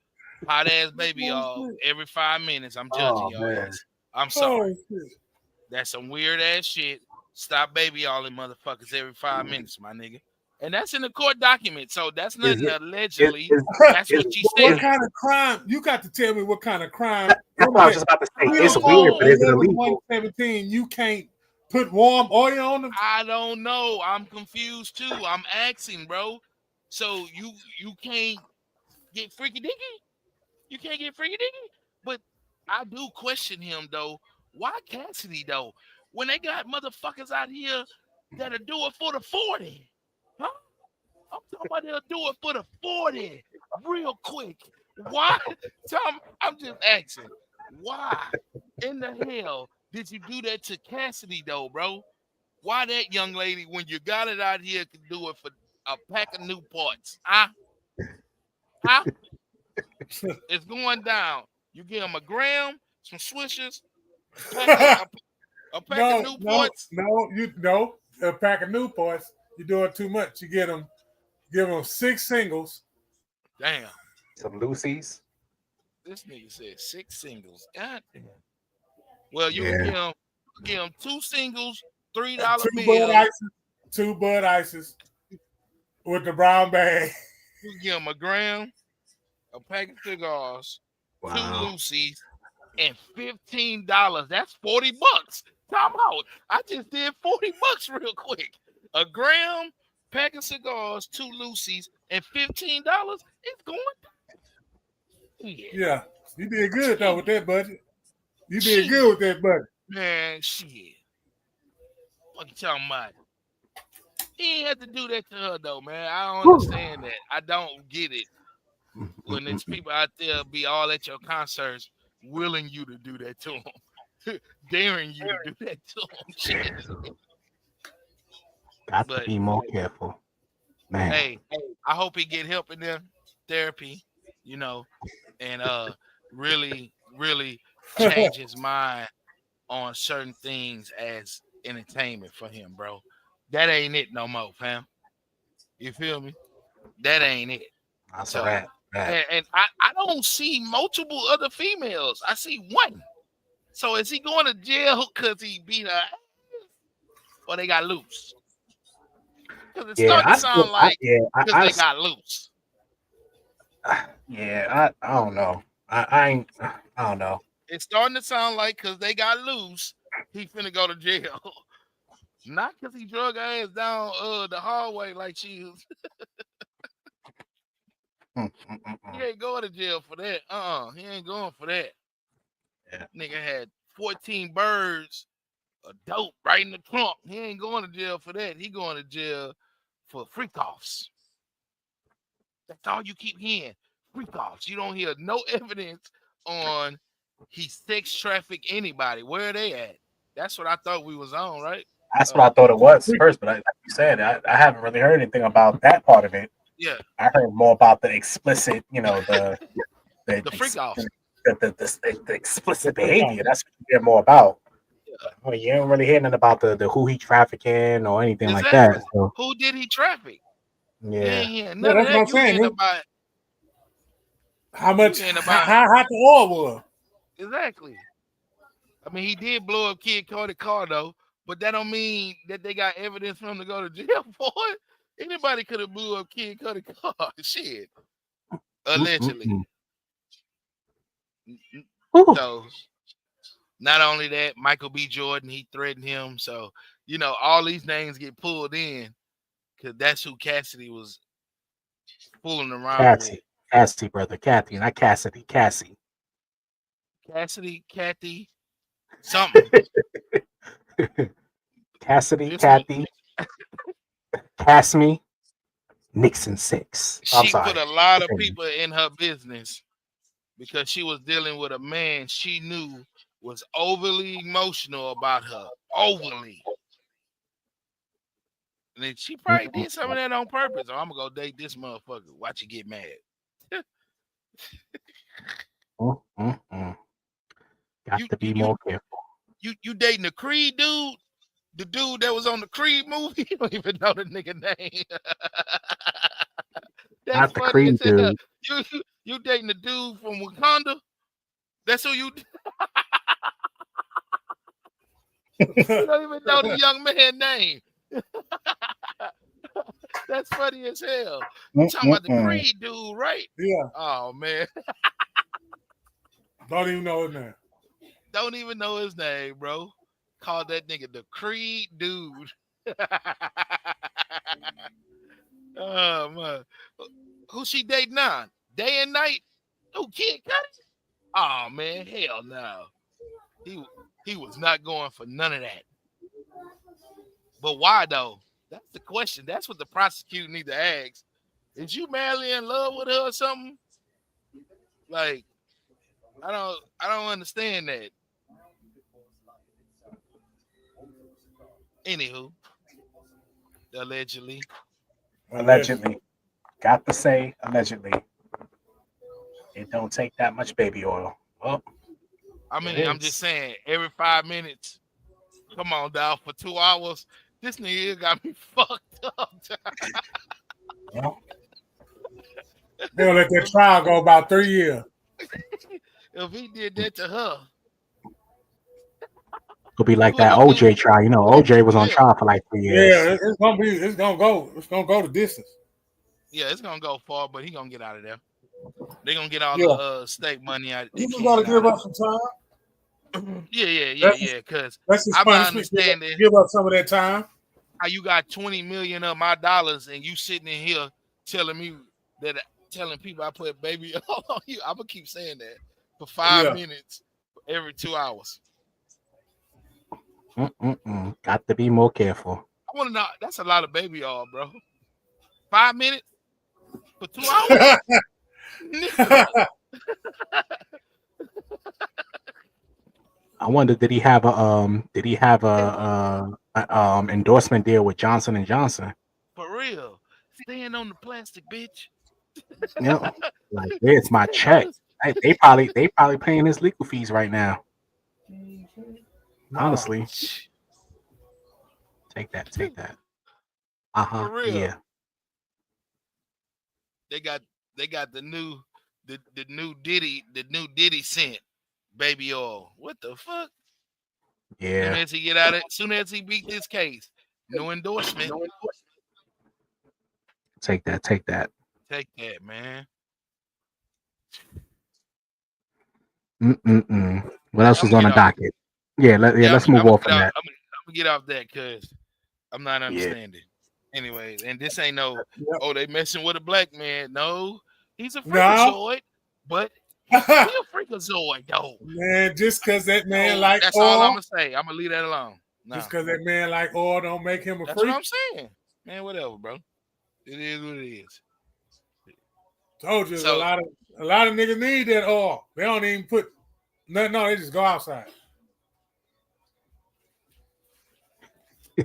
hot ass baby all every 5 minutes, I'm judging your ass. I'm sorry. That's some weird ass shit. Stop baby all them motherfuckers every 5 minutes, my nigga. And that's in the court document. So that's nothing allegedly. That's what you said. What kind of crime? You got to tell me what kind of crime. That's what I was just about to say. It's weird, but is it illegal? 117, you can't put warm oil on them? I don't know. I'm confused too. I'm asking, bro. So you can't get freaky dicky. You can't get freaky dicky. But I do question him though. Why Cassidy though? When they got motherfuckers out here that'll do it for the 40. Huh? I'm talking about they'll do it for the 40 real quick. Why? Tom, I'm just asking. Why in the hell did you do that to Cassidy though, bro? Why that young lady, when you got it out here, can do it for a pack of Newports? Huh? Huh? It's going down. You give them a gram, some swishers, a pack of Newports. A pack of Newports. You're doing too much. You give them 6 singles. Damn. Some Lucy's. This nigga said 6 singles. God damn. Well, you Yeah. can give them 2 singles, $3 bills. 2 Bud Ices with the brown bag. You can give them a gram, a pack of cigars, 2 Lucy's, and $15. That's $40. Time out. I just did $40 real quick. A gram, pack of cigars, 2 Lucy's, and $15. It's going down. Yeah. You did good though with that budget. You did good with that budget. Man, shit. What you talking about? He ain't have to do that to her though, man. I don't understand that. I don't get it. When there's people out there be all at your concerts willing you to do that to them. Daring you to do that to them. Shit. Got to be more careful. Man. Hey, I hope he get help in their therapy, and really, really change his mind on certain things as entertainment for him, bro. That ain't it no more, fam. You feel me? That ain't it. That's a wrap. And I don't see multiple other females. I see one. So is he going to jail because he beat her ass? Or they got loose? Because it's starting to sound like because they got loose. Yeah, I don't know. I don't know. It's starting to sound like because they got loose, he finna go to jail. Not because he drug her ass down the hallway like she was. He ain't going to jail for that. He ain't going for that. Yeah. Nigga had 14 birds of dope right in the trunk. He ain't going to jail for that. He going to jail for freak-offs. That's all you keep hearing. Freak-offs. You don't hear no evidence on he sex trafficked anybody. Where are they at? That's what I thought we was on, right? That's what I thought it was first, but like you said, I haven't really heard anything about that part of it. Yeah. I heard more about the explicit, the freak-offs. The explicit behavior. That's what you hear more about. Yeah. Well, you don't really hear nothing about the who he trafficking or anything like that. So. Who did he traffic? Yeah. That's what I'm saying. About how much, how hot the oil was. Exactly. I mean, he did blow up Kid Cody's car, though, but that don't mean that they got evidence for him to go to jail for it. Anybody could have blew up Kid Cody's car. Shit. Allegedly. So, not only that, Michael B. Jordan, he threatened him. So, all these names get pulled in because that's who Cassidy was fooling around with. Cassidy, brother. Kathy, not Cassidy. Cassie. Cassidy, Kathy, something. Cassidy, Kathy, Cassme, Nixon 6. She put a lot of people in her business because she was dealing with a man she knew was overly emotional about her. Overly. And then she probably did some of that on purpose. Oh, I'm going to go date this motherfucker. Watch you get mad. Got to be more careful. You dating the Creed dude? The dude that was on the Creed movie? You don't even know the nigga name. That's not the Creed dude. You dating the dude from Wakanda? That's who you... You don't even know the young man's name. That's funny as hell. You talking about the Creed dude, right? Yeah. Oh, man. Don't even know his name. Don't even know his name, bro. Called that nigga the Creed dude. Man. Who she dating now? Day and night? Who, Kid Cudi? Oh man, hell no. He was not going for none of that. But why though? That's the question. That's what the prosecutor need to ask. Is you madly in love with her or something? Like, I don't understand that. Anywho, allegedly. Allegedly. Got to say, allegedly. It don't take that much baby oil. Oh, I mean, I'm just saying, every 5 minutes, come on, dog, for 2 hours, this nigga got me fucked up. Well, they'll let that trial go about 3 years. If he did that to her, it'll be like that OJ trial. You know, OJ was on trial for like 3 years. Yeah, it's gonna go the distance. Yeah, it's gonna go far, but he gonna get out of there. They gonna get all the state money out. You just gotta give up some time. Yeah. Because I'm not understanding. Give up some of that time. How you got 20 million of my dollars and you sitting in here telling people I put baby on you. I'm gonna keep saying that for 5 minutes every 2 hours. Got to be more careful. I want to know. That's a lot of baby oil, bro. 5 minutes for 2 hours. I wonder, did he have a endorsement deal with Johnson & Johnson? For real, staying on the plastic, bitch. Yeah, like it's my check. They probably paying his legal fees right now. Honestly, take that. For real. Yeah. They got the new Diddy scent baby oil. What the fuck? Yeah. Soon as he get out of it, soon as he beat this case, no endorsement. Take that. Take that, man. What else was on the docket? Let's move off from that. I'm gonna get off that because I'm not understanding. Anyways, and this ain't no they messing with a black man. No, he's a freakazoid, but he a freakazoid though. Man, just because that man that's all I'm gonna say. I'm gonna leave that alone. No. Just because that man like oil don't make him a freak. That's what I'm saying. Man, whatever, bro. It is what it is. Told you, a lot of niggas need that oil. They don't even put nothing on. They just go outside.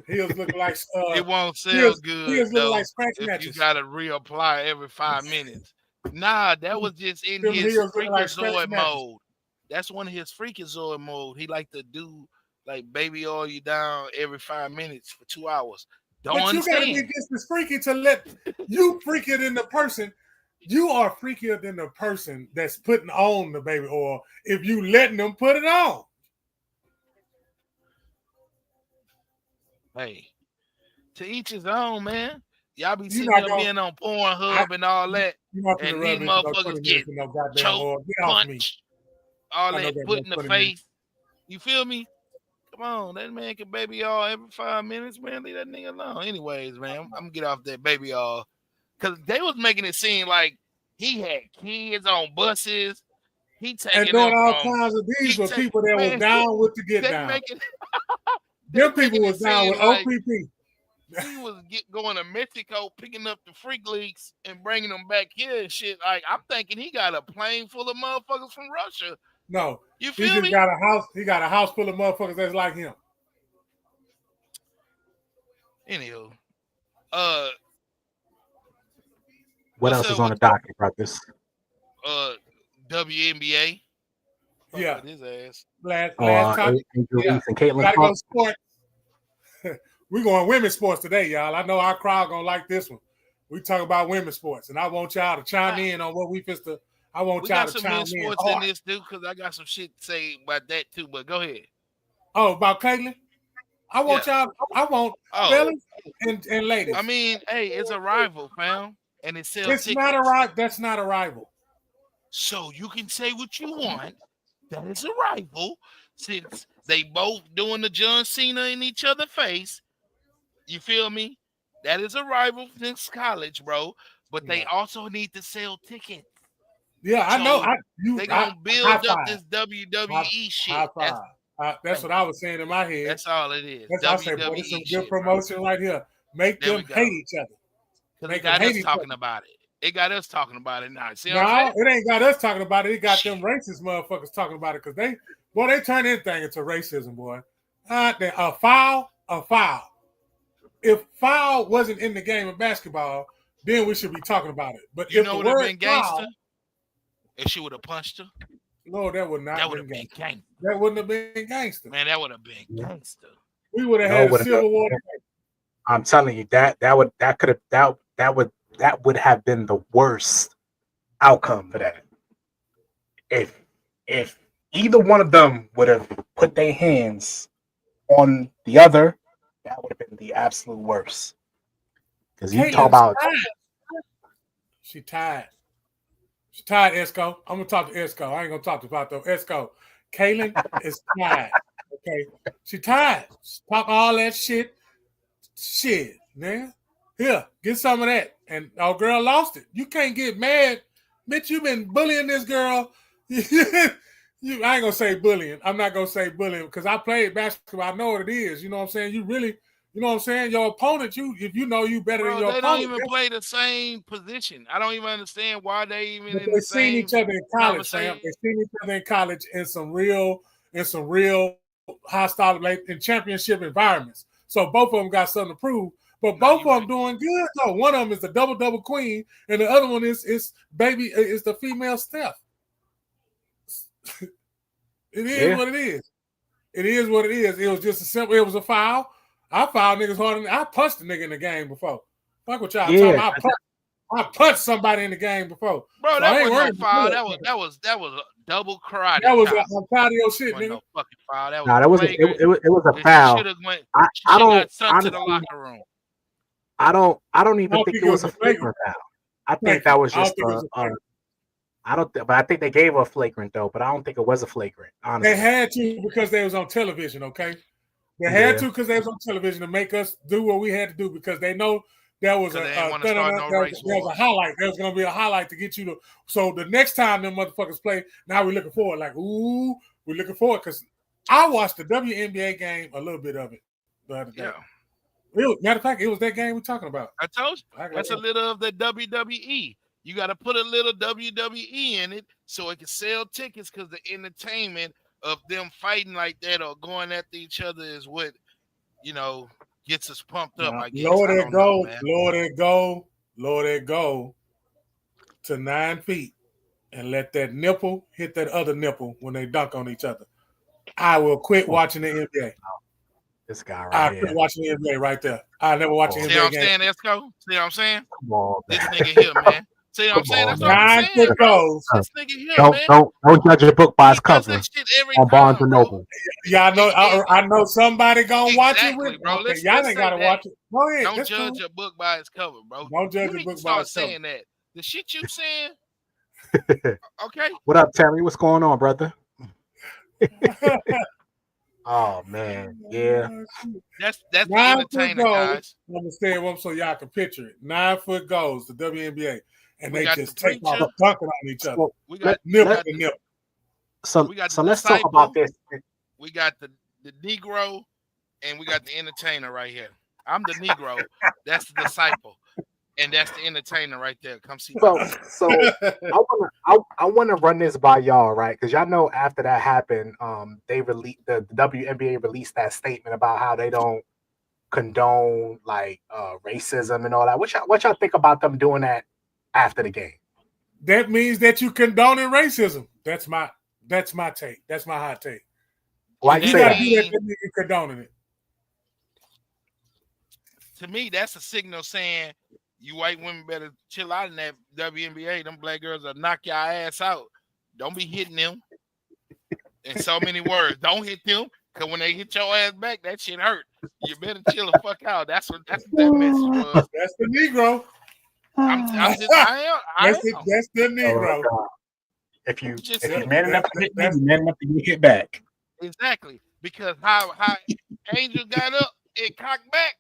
Heels look like it won't sell good. Heels look like scratch if matches. You gotta reapply every 5 minutes. Nah, that was just in his freakazoid mode. That's one of his freakazoid mode. He like to do like baby oil you down every 5 minutes for 2 hours. But you gotta be just as freaky to let you freakier than the person. You are freakier than the person that's putting on the baby oil if you letting them put it on. Hey, to each his own, man. Y'all be sitting there being on Pornhub and all that, and these motherfuckers get choked, punched, all that put in the face. You feel me? Come on, that man can baby all every 5 minutes, man. Leave that nigga alone. Anyways, man, I'm gonna get off that baby all because they was making it seem like he had kids on buses. He taking and doing all kinds of these were people that was down with the get down. Them people was down with OPP. He was going to Mexico, picking up the freak leaks and bringing them back here and shit. Like, I'm thinking he got a plane full of motherfuckers from Russia. No, you feel me? He got a house. He got a house full of motherfuckers that's like him. Anywho, what else is on the docket, brothers? WNBA. Yeah, his ass. Last topic. And Caitlin. Gotta go sports. We're going women's sports today, y'all. I know our crowd gonna like this one. We talk about women's sports, and I want y'all to chime in on what we fist to. I want y'all to chime in. We got some men's sports in this, dude, because I got some shit to say about that too. But go ahead. Oh, about Caitlin? I want y'all. I want fellas and ladies. I mean, hey, it's a rival, fam, and it sells. It's not a rival. That's not a rival. So you can say what you want. That is a rival, since they both doing the John Cena in each other's face. You feel me? That is a rival since college, bro. But they Yeah. also need to sell tickets. Yeah, I know. So they gonna high build up five. this WWE High shit. five. That's what I was saying in my head. That's all it is. That's I say, boy, this is some WWE good shit, promotion right here. Make There them we go. hate each other. Because Make it got them us hate each talking other. about it. It got us talking about it now. See what No, I'm saying? it ain't got us talking about it. It got them racist motherfuckers talking about it because they turn anything into racism, boy. A foul. If foul wasn't in the game of basketball, then we should be talking about it. But You if know the what would have word been gangster? foul, If she would have punched her, no, that would not that have would been have been gangster. gangster. That wouldn't have been gangster. Man, that would have been gangster. We would have had a civil war. I'm telling you that would have been the worst outcome for that. If either one of them would have put their hands on the other, that would have been the absolute worst. Because you talk about She tied. She tied ESCO. I'm gonna talk to ESCO. I ain't gonna talk to VATO. ESCO. Kaylin is tied. Okay. She tied. She talk all that shit. Shit, man. Here, get some of that. And our girl lost it. You can't get mad. Bitch, you been bullying this girl. I ain't gonna say bullying. I'm not gonna say bullying because I played basketball. I know what it is. You know what I'm saying? You really, you know what I'm saying? Your opponent, if you know you better than your They opponent. don't even play the same position. I don't even understand why they even But in they the seen same each other in college, Sam. They seen each other in college in some real hostile in championship environments. So both of them got something to prove. But both of them doing good though. One of them is the double queen, and the other one is the female Steph. It is what it is. It is what it is. It was just a simple. It was a foul. I fouled niggas harder than I punched a nigga in the game before. Fuck what y'all talking about. I punched somebody in the game before. Bro, so that wasn't no foul. That was a double karate. That was a cardio shit, nigga. No fucking foul. That was no, that wasn't. It was a foul. She got sent to the locker room. I don't even think it was a flagrant foul. I think that was just but I think they gave a flagrant though, but I don't think it was a flagrant. Honestly, they had to because they was on television. Okay, they had to because they was on television to make us do what we had to do because they know there was a highlight. There's going to be a highlight to get you to. So the next time them motherfuckers play, now we're looking forward. Like, ooh, we're looking forward because I watched the WNBA game, a little bit of it the other day. Yeah. Matter of fact, it was that game we're talking about. I told you. That's a little of the WWE. You got to put a little WWE in it so it can sell tickets because the entertainment of them fighting like that or going after each other is what, gets us pumped up, I guess. Lower that go to 9 feet and let that nipple hit that other nipple when they dunk on each other. I will quit watching the NBA. This guy right here. I quit watching the NBA right there. I never watch the NBA game. See what I'm saying, Esco? See what I'm saying? Come on, this nigga here, man. See what I'm saying? That's what I'm saying, bro. This nigga here, don't judge a book by its cover on Barnes and Noble. Yeah, I know somebody gonna watch it with me. Bro. Okay, y'all ain't gotta watch it. Go ahead. Don't judge a book by its cover, bro. Don't judge a book by its cover. Saying that. The shit you saying. Okay. What up, Terry? What's going on, brother? Oh man, yeah. That's the entertainer, guys. Understand what? So y'all can picture it. 9 foot goals, the WNBA, and they just take off dunking on each other. We got nip. So let's talk about this. We got the Negro, and we got the entertainer right here. I'm the Negro. That's the disciple, and that's the entertainer right there. Come see. So I want to run this by y'all, right? Because y'all know after that happened, they released the WNBA released that statement about how they don't condone like racism and all that. What y'all think about them doing that after the game? That means that you condoning racism. That's my take. That's my hot take. Why you gotta do that? That means you condoning it. To me, that's a signal saying you white women better chill out in that WNBA. Them black girls will knock your ass out. Don't be hitting them. In so many words, don't hit them because when they hit your ass back, that shit hurt. You better chill the fuck out. That's what that message was. That's the Negro. That's the Negro. If you man enough to hit me, you man enough to get hit back. Exactly. Because how Angel got up and cocked back,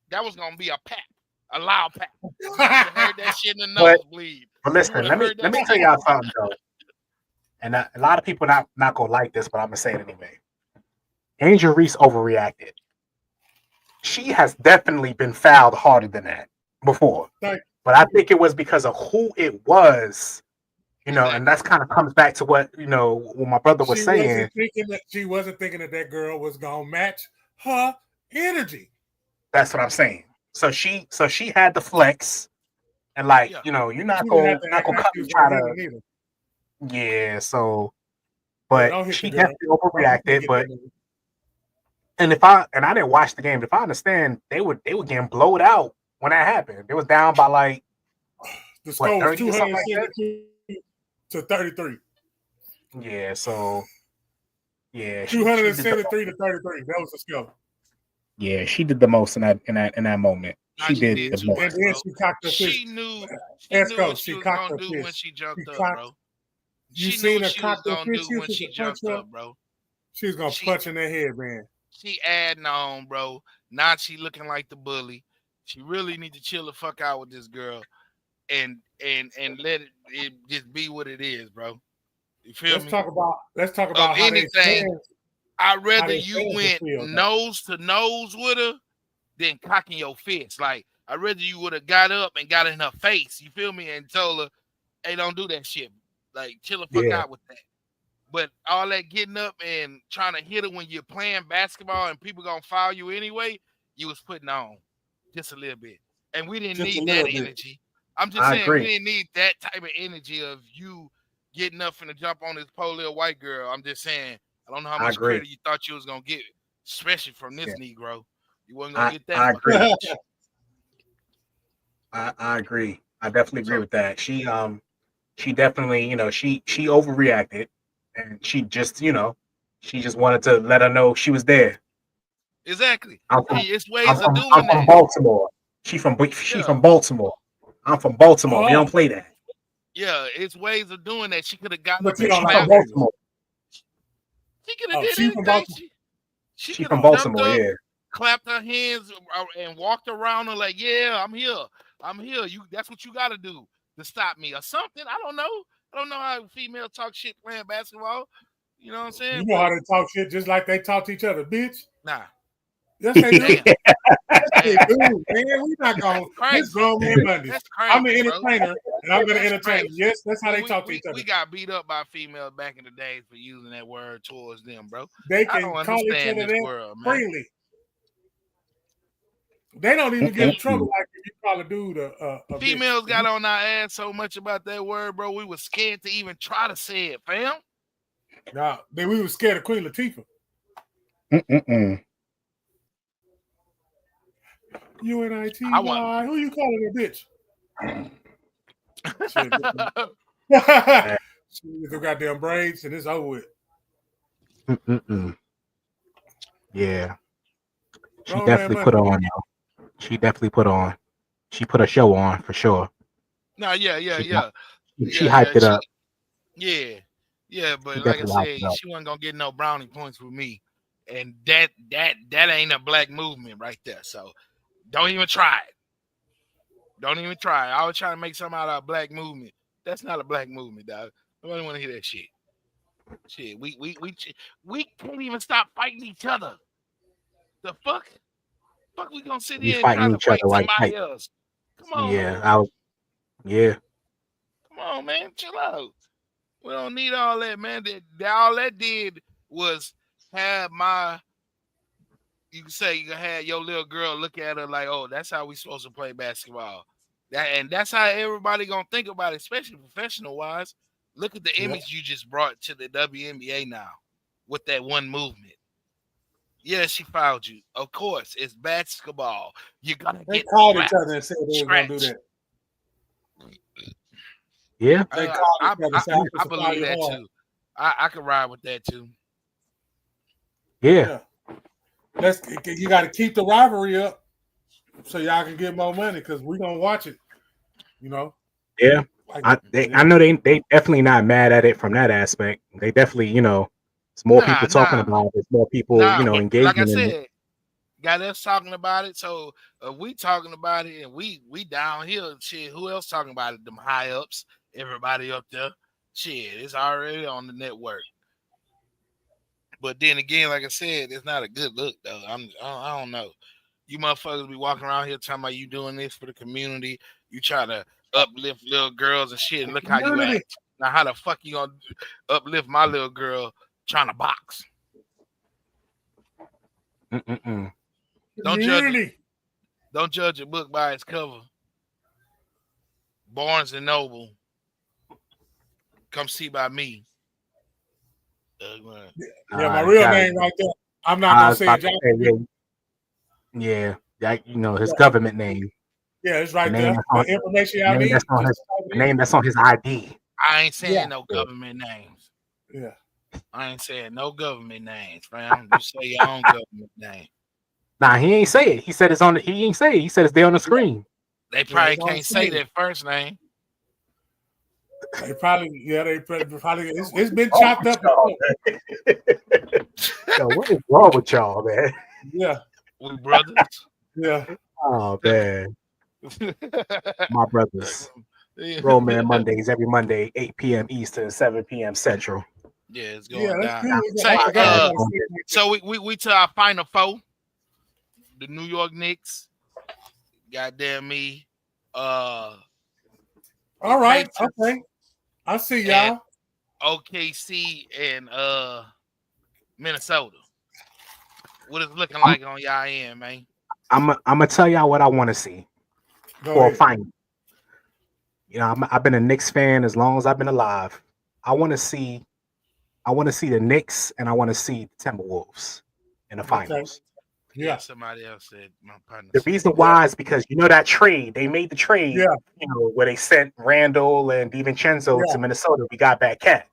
that was gonna be a pat. A loud pack. You would have heard that shit in the But- nosebleed. But listen, let me tell y'all something though. And a lot of people not gonna like this, but I'm gonna say it anyway. Angel Reese overreacted. She has definitely been fouled harder than that before. Right. But I think it was because of who it was, you know, Exactly. and that's kind of comes back to what, you know, what my brother was saying. She wasn't thinking that girl was gonna match her energy. That's what I'm saying. So she had the flex, and like, Yeah. you know, you're She not didn't gonna have to act like come she and was try gonna hit to. her neither. Yeah, so, Don't but hit she the girl. definitely overreacted. But and I didn't watch the game. If I understand, they were getting blowed out when that happened. It was down by like the score was 30 or something like that? 272 to 33. Yeah, so yeah, she 273 to 33. That was the score. yeah, she did the most in that moment. Nah, She she did did the too most. much, And then bro. she cocked her fist. She knew ESCO, what she was cocked gonna her do when fist. she jumped She up, cocked- bro. You She seen knew her what she was cock her gonna fist? do when she jumped her. up, bro. She was gonna punch in that head, man. She adding on, bro. Now she looking like the bully. She really need to chill the fuck out with this girl and let it just be what it is, bro. You feel Let's me? talk about Of how anything, they fans. I'd rather they you fans went feel, nose to nose with her than cocking your fist. Like, I'd rather you would have got up and got in her face, you feel me, and told her, hey, don't do that shit. Like, chill the fuck Yeah. out with that. But all that getting up and trying to hit her when you're playing basketball and people gonna foul you anyway, you was putting on just a little bit. And we didn't Just a need that little bit. energy. I'm just I saying agree. we didn't need that type of energy of you getting up and to jump on this poor little white girl. I'm just saying, I don't know how I much agree. credit you thought you was gonna get, especially from this Yeah. Negro. You wasn't gonna get that I fucking agree. much. I agree. I definitely agree with that. She definitely, you know, she overreacted, and she just wanted to let her know she was there. Exactly. I'm from, It's ways I'm of from, doing I'm from that. Baltimore. She from Baltimore. I'm from Baltimore. We don't play that. Yeah, it's ways of doing that. She could have got But up you and don't like clapped. Baltimore. She could have Oh, did she from anything. Baltimore. She She could from have jumped Baltimore, up, yeah. clapped her hands, and walked around her like, "Yeah, I'm here. I'm here. That's what you got to do to stop me, or something." I don't know. I don't know how females talk shit playing basketball. You know what I'm saying? You know how they talk shit just like they talk to each other, bitch. Nah. Yes, they do. Damn. Yes, they Damn. do, man. We not going. This grown man Monday. That's crazy. I'm an entertainer, and I'm going to That's entertain. crazy. Yes, that's how they we, talk to we, each other. we got beat up by females back in the days for using that word towards them, bro. They I can don't call each understand other this that world, man. freely. They don't even get in trouble like if you call a dude a Females bitch. got on our ass so much about that word, bro. We were scared to even try to say it, fam. Nah, then we were scared of Queen Latifah. UNITY. Who you calling a bitch? She with the goddamn braids and it's over with. Yeah. She Grown definitely man put Monday. on, yo. She definitely put on. She put a show on for sure. No, yeah. She hyped it up. Yeah, but She like I definitely said, hyped it up. she wasn't gonna get no brownie points with me. And that ain't a black movement right there. So don't even try it. Don't even try it. I was trying to make something out of a black movement. That's not a black movement, dog. Nobody want to hear that shit. Shit, we can't even stop fighting each other. The fuck? Fuck, we gonna sit We here and try fighting to each fight other like somebody fight. else. Come on, Yeah, man. Come on, man. Chill out. We don't need all that, man. All that did was have you can say you had your little girl look at her like, oh, that's how we supposed to play basketball. That's how everybody gonna think about it, especially professional wise. Look at the image you just brought to the WNBA now with that one movement. Yeah, she fouled you. Of course, it's basketball. You're gonna They get called each other and said they were gonna do that. Yeah. They called each other and said, I believe that too. I can ride with that too. Yeah. You got to keep the rivalry up so y'all can get more money because we're gonna watch it. You know. Yeah. I know they definitely not mad at it from that aspect. They definitely, it's more people talking about it. There's more people, engaging like I in said, it. got us talking about it. So we talking about it, and we down here. Shit, who else talking about it? Them high ups, everybody up there. Shit, it's already on the network. But then again, like I said, it's not a good look though. I don't know. You motherfuckers be walking around here talking about you doing this for the community. You try to uplift little girls and shit, and look how you Community. act. Now, how the fuck you gonna uplift my little girl trying to box? Mm-mm-mm. Don't judge a book by its cover. Barnes and Noble. Come see by me. Yeah, my real name right there. I'm not gonna say it. Yeah, that, you know, his government name. Yeah, it's right The there. name that's on, The information the I name need. that's on his, the name that's on his ID. I ain't saying no government names. Yeah. I ain't saying no government names, fam. You say your own government name. Nah, he ain't say it. He said it's on. He ain't say it. He said it's there on the screen. They probably can't say that first name. They probably, it's been chopped up. Yo, what is wrong with y'all, man? Yeah. We brothers. Yeah. Oh, man. My brothers. GROWNMAN Mondays, every Monday, 8 p.m. Eastern, 7 p.m. Central. Yeah, it's going down. Say, so we to our final four. The New York Knicks. Goddamn me. All right. Okay. I see y'all. OKC and Minnesota. What is it looking like on y'all end, man? I'm gonna tell y'all what I want to see for a final. You know, I've been a Knicks fan as long as I've been alive. I want to see the Knicks and I want to see the Timberwolves in the finals. Yeah, somebody else said my partner. The reason why is because you know that trade they made the trade. Yeah. You know where they sent Randall and DiVincenzo to Minnesota. We got back Cat.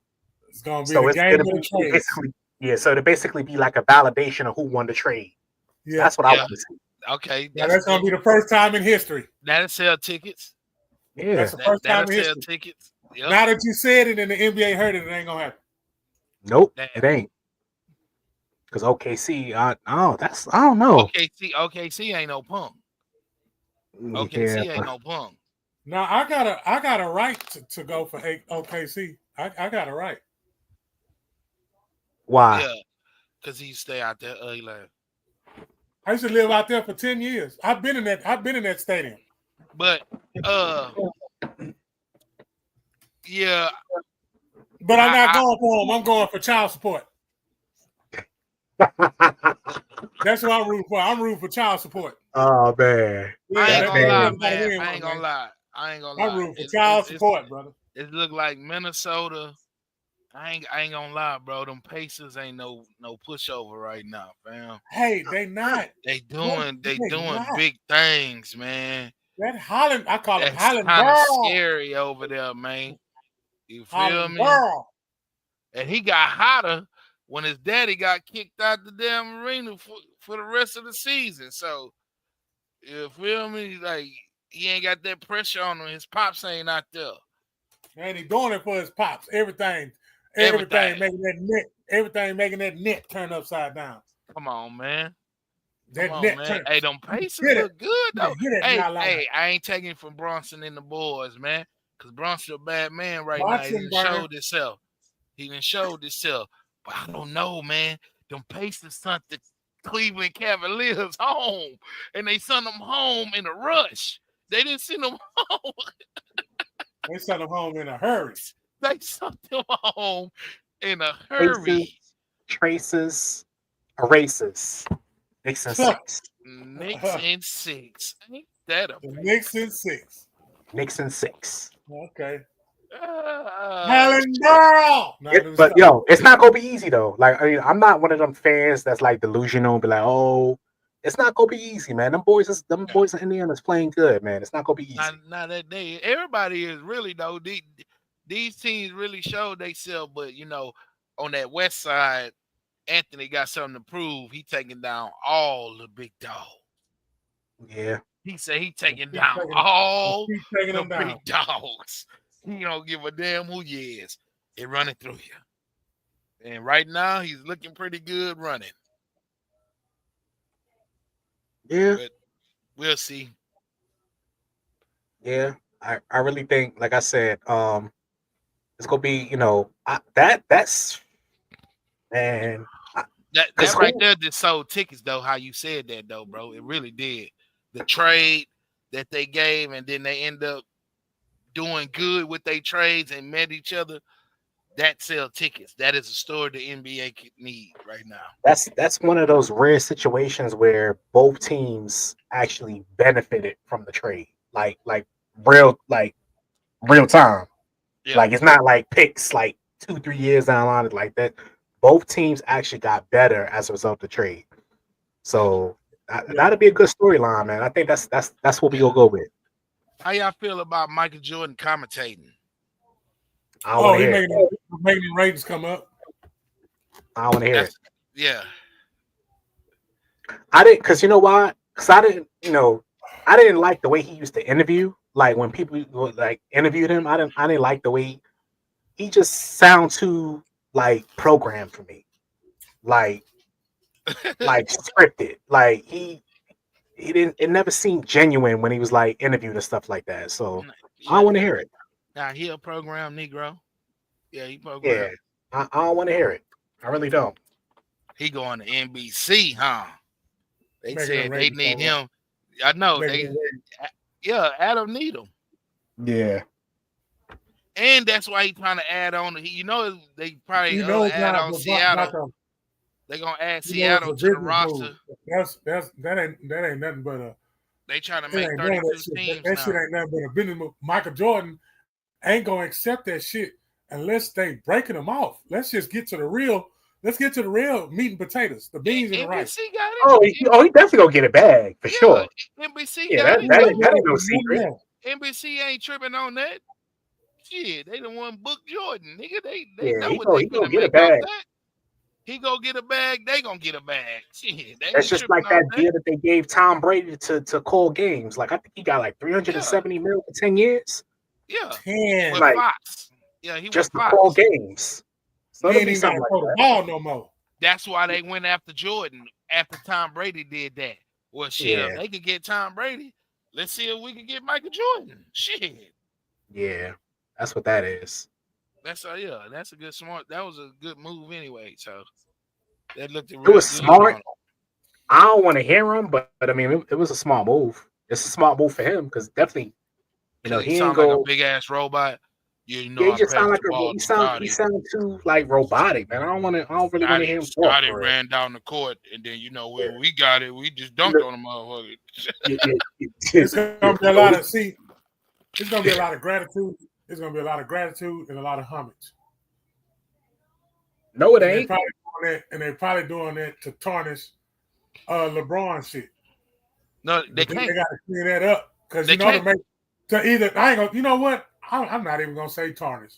It's gonna be the game of the trade. So to basically be like a validation of who won the trade. Yeah, that's what I want to see. Okay, that's gonna be the first time in history. That'll sell tickets. Yeah, that's the first time in history. Tickets. Yep. Now that you said it and the NBA heard it, it ain't gonna happen. Nope, it ain't. Because OKC, I don't know. OKC ain't no punk. OKC ain't no punk. Now I got a right to go for OKC. I got a right. Why? Yeah, because he stay out there early. I used to live out there for 10 years. I've been in that stadium. But yeah. But I'm not going for him. I'm going for child support. That's what I'm rooting for. I'm rooting for child support. Oh man. I ain't gonna lie, man. I ain't gonna lie. I'm rooting for child support, brother. It look like Minnesota. I ain't gonna lie, bro. Them Pacers ain't no pushover right now, fam. Hey, they not. They doing big things, man. That Holland, I call it Holland kind of Girl. Scary over there, man. You feel Holland me? Girl. And he got hotter when his daddy got kicked out the damn arena for the rest of the season. So you feel me? Like he ain't got that pressure on him. His pops ain't out there. And he doing it for his pops. Everything making that net turn upside down. Come on, man. Man. Hey, them Pacers look good though. Hey, I ain't taking it from Bronson and the boys, man. Because Bronson's a bad man right now. He didn't showed himself. But I don't know, man. Them Pacers sent the Cleveland Cavaliers home. And they sent them home in a rush. They didn't send them home. They sent them home in a hurry. They sent them home in a hurry. Traces, erases. Knicks and 6. Knicks and 6. Ain't that a Knicks and 6. Knicks and 6. Okay. Helen Girl. But yo, it's not gonna be easy though. Like I mean, I'm not one of them fans that's like delusional and be like, oh, it's not gonna be easy, man. Them boys in Indiana is playing good, man. It's not gonna be easy. Not that day. Everybody is really though. These teams really showed themselves, but you know, on that west side, Anthony got something to prove. He taking down all the big dogs. Yeah. He said he taking down all the big dogs. He don't give a damn who you is. He running through you. And right now, he's looking pretty good running. Yeah, but we'll see. yeah. I really think, like I said, it's gonna be, that's man, That because right who? there just sold tickets though. How you said that though, bro? It really did. The trade that they gave, and then they end up doing good with their trades and met each other. That sell tickets. That is a story the NBA could need right now. That's one of those rare situations where both teams actually benefited from the trade, real, real time. Yeah, Like it's not like picks like 2-3 years down the line like that. Both teams actually got better as a result of the trade. yeah, So Yeah. that'll be a good storyline, man. I think that's what we yeah. gonna go with. How y'all feel about Michael Jordan commentating? I don't want Oh, to he hear it. making the ratings come up. I don't want to hear it. That's yeah. I didn't, because you know why? Because I didn't like the way he used to interview. Like when people would, like interviewed him, I didn't like the way he just sound too like programmed for me. Like like scripted. Like he didn't, it never seemed genuine when he was like interviewed and stuff like that. So I don't Yeah. want to hear it. Now he a program Negro. Yeah, he Yeah. programmed. I don't want to hear it. I really don't. He going to NBC, huh? They Making the said they ratings need come up. him. I know Making they. the ratings. Yeah, Adam need him, Yeah. and that's why he trying to add on. They probably You know it's add not on Seattle. They gonna add it's Seattle a to the business move. roster. That ain't nothing but a They trying to it make ain't none of that 32 shit. teams That shit now. ain't nothing but a business move. Michael Jordan ain't gonna accept that shit unless they breaking them off. Let's just get to the real. Let's get to the real meat and potatoes, the beans and the rice. NBC got Oh, it. he definitely gonna get a bag for Yeah, sure. NBC Yeah, got that it. that We ain't, ain't that doing ain't no it for secret. none more. NBC ain't tripping on that. Shit, they the one book Jordan, nigga. They Yeah, know he what go they he gonna finna get a make off bag. that. He go get a bag. They gonna get a bag. Shit, they That's ain't just tripping like off that that. deal that they gave Tom Brady to call games. Like I think he got like Yeah, 370 mil for 10 years, yeah. With 10. like Fox. Yeah, he with just to call Fox. games. So You it'll ain't be even got something to like throw the that. ball no more. That's why they went after Jordan after Tom Brady did that. Well, shit, if Yeah, they could get Tom Brady, let's see if we can get Michael Jordan. Shit. yeah, that's what that is. That's a good smart. That was a good move anyway. So that looked It real was good smart. on him. I don't want to hear him, but I mean, it was a smart move. It's a smart move for him because definitely, Cause he he ain't sound like a go. big ass robot. Yeah, he I just sound passed like the ball he to he Scotty. sound too like robotic, man. I don't really want to hear him talk Scotty for real. ran down the court, and then Yeah. we got it. We just You dunked know, on the motherfucker. It's gonna be a lot of It's gonna be a yeah. lot of gratitude. It's gonna be a lot of gratitude and a lot of homage. No, it And they ain't. probably doing that. And they probably doing that to tarnish LeBron shit. No, they But then they can't. got to clean that up because They to can't. make to either I ain't gonna. You know what? I'm not even gonna say tarnish.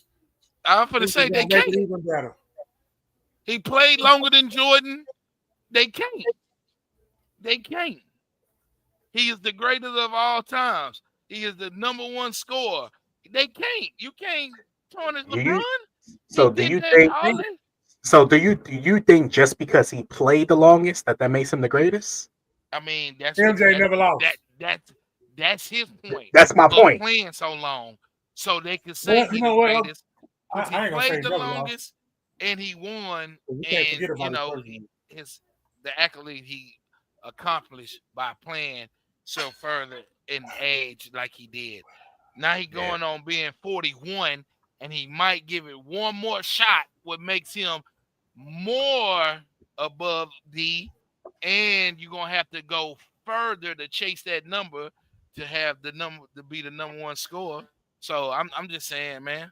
I'm gonna This is say they gonna make it can't. even better. He played longer than Jordan. They can't. They can't. He is the greatest of all times. He is the number one scorer. They can't. You can't tarnish Do you? LeBron. He So do did you that think? all that. So do you think just because he played the longest that makes him the greatest? I mean, MJ never that lost. that that's his point That's my of point. playing so long, so they can say Well, you he the know what? greatest because he I ain't gonna say played he the never lost. longest and he won, You can't and forget about his first one. his the accolade he accomplished by playing so further in age like he did. Now he Yeah. going on being 41, and he might give it one more shot, what makes him more above D, and you're gonna have to go further to chase that number to have the number to be the number one scorer. So I'm just saying, man,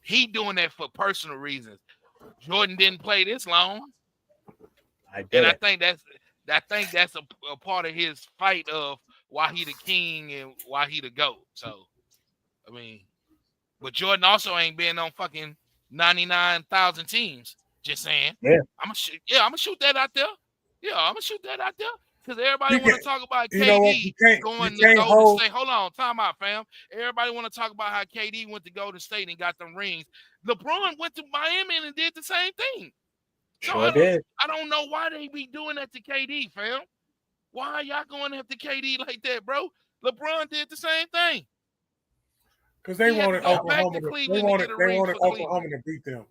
he doing that for personal reasons. Jordan didn't play this long, I and didn't. I think that's a part of his fight of why he the king and why he the GOAT. So I mean, but Jordan also ain't been on fucking 99,000 teams. Just saying. Yeah. I'm gonna shoot that out there. Yeah, I'm gonna shoot that out there. Because everybody You want can, to talk about you know what? KD You going to can't Golden hold. State. Hold on, time out, fam. Everybody want to talk about how KD went to Golden State and got them rings. LeBron went to Miami and did the same thing. So Sure did. I don't know why they be doing that to KD, fam. Why are y'all going after KD like that, bro? LeBron did the same thing. Because they wanted Oklahoma. They wanted Oklahoma to beat them.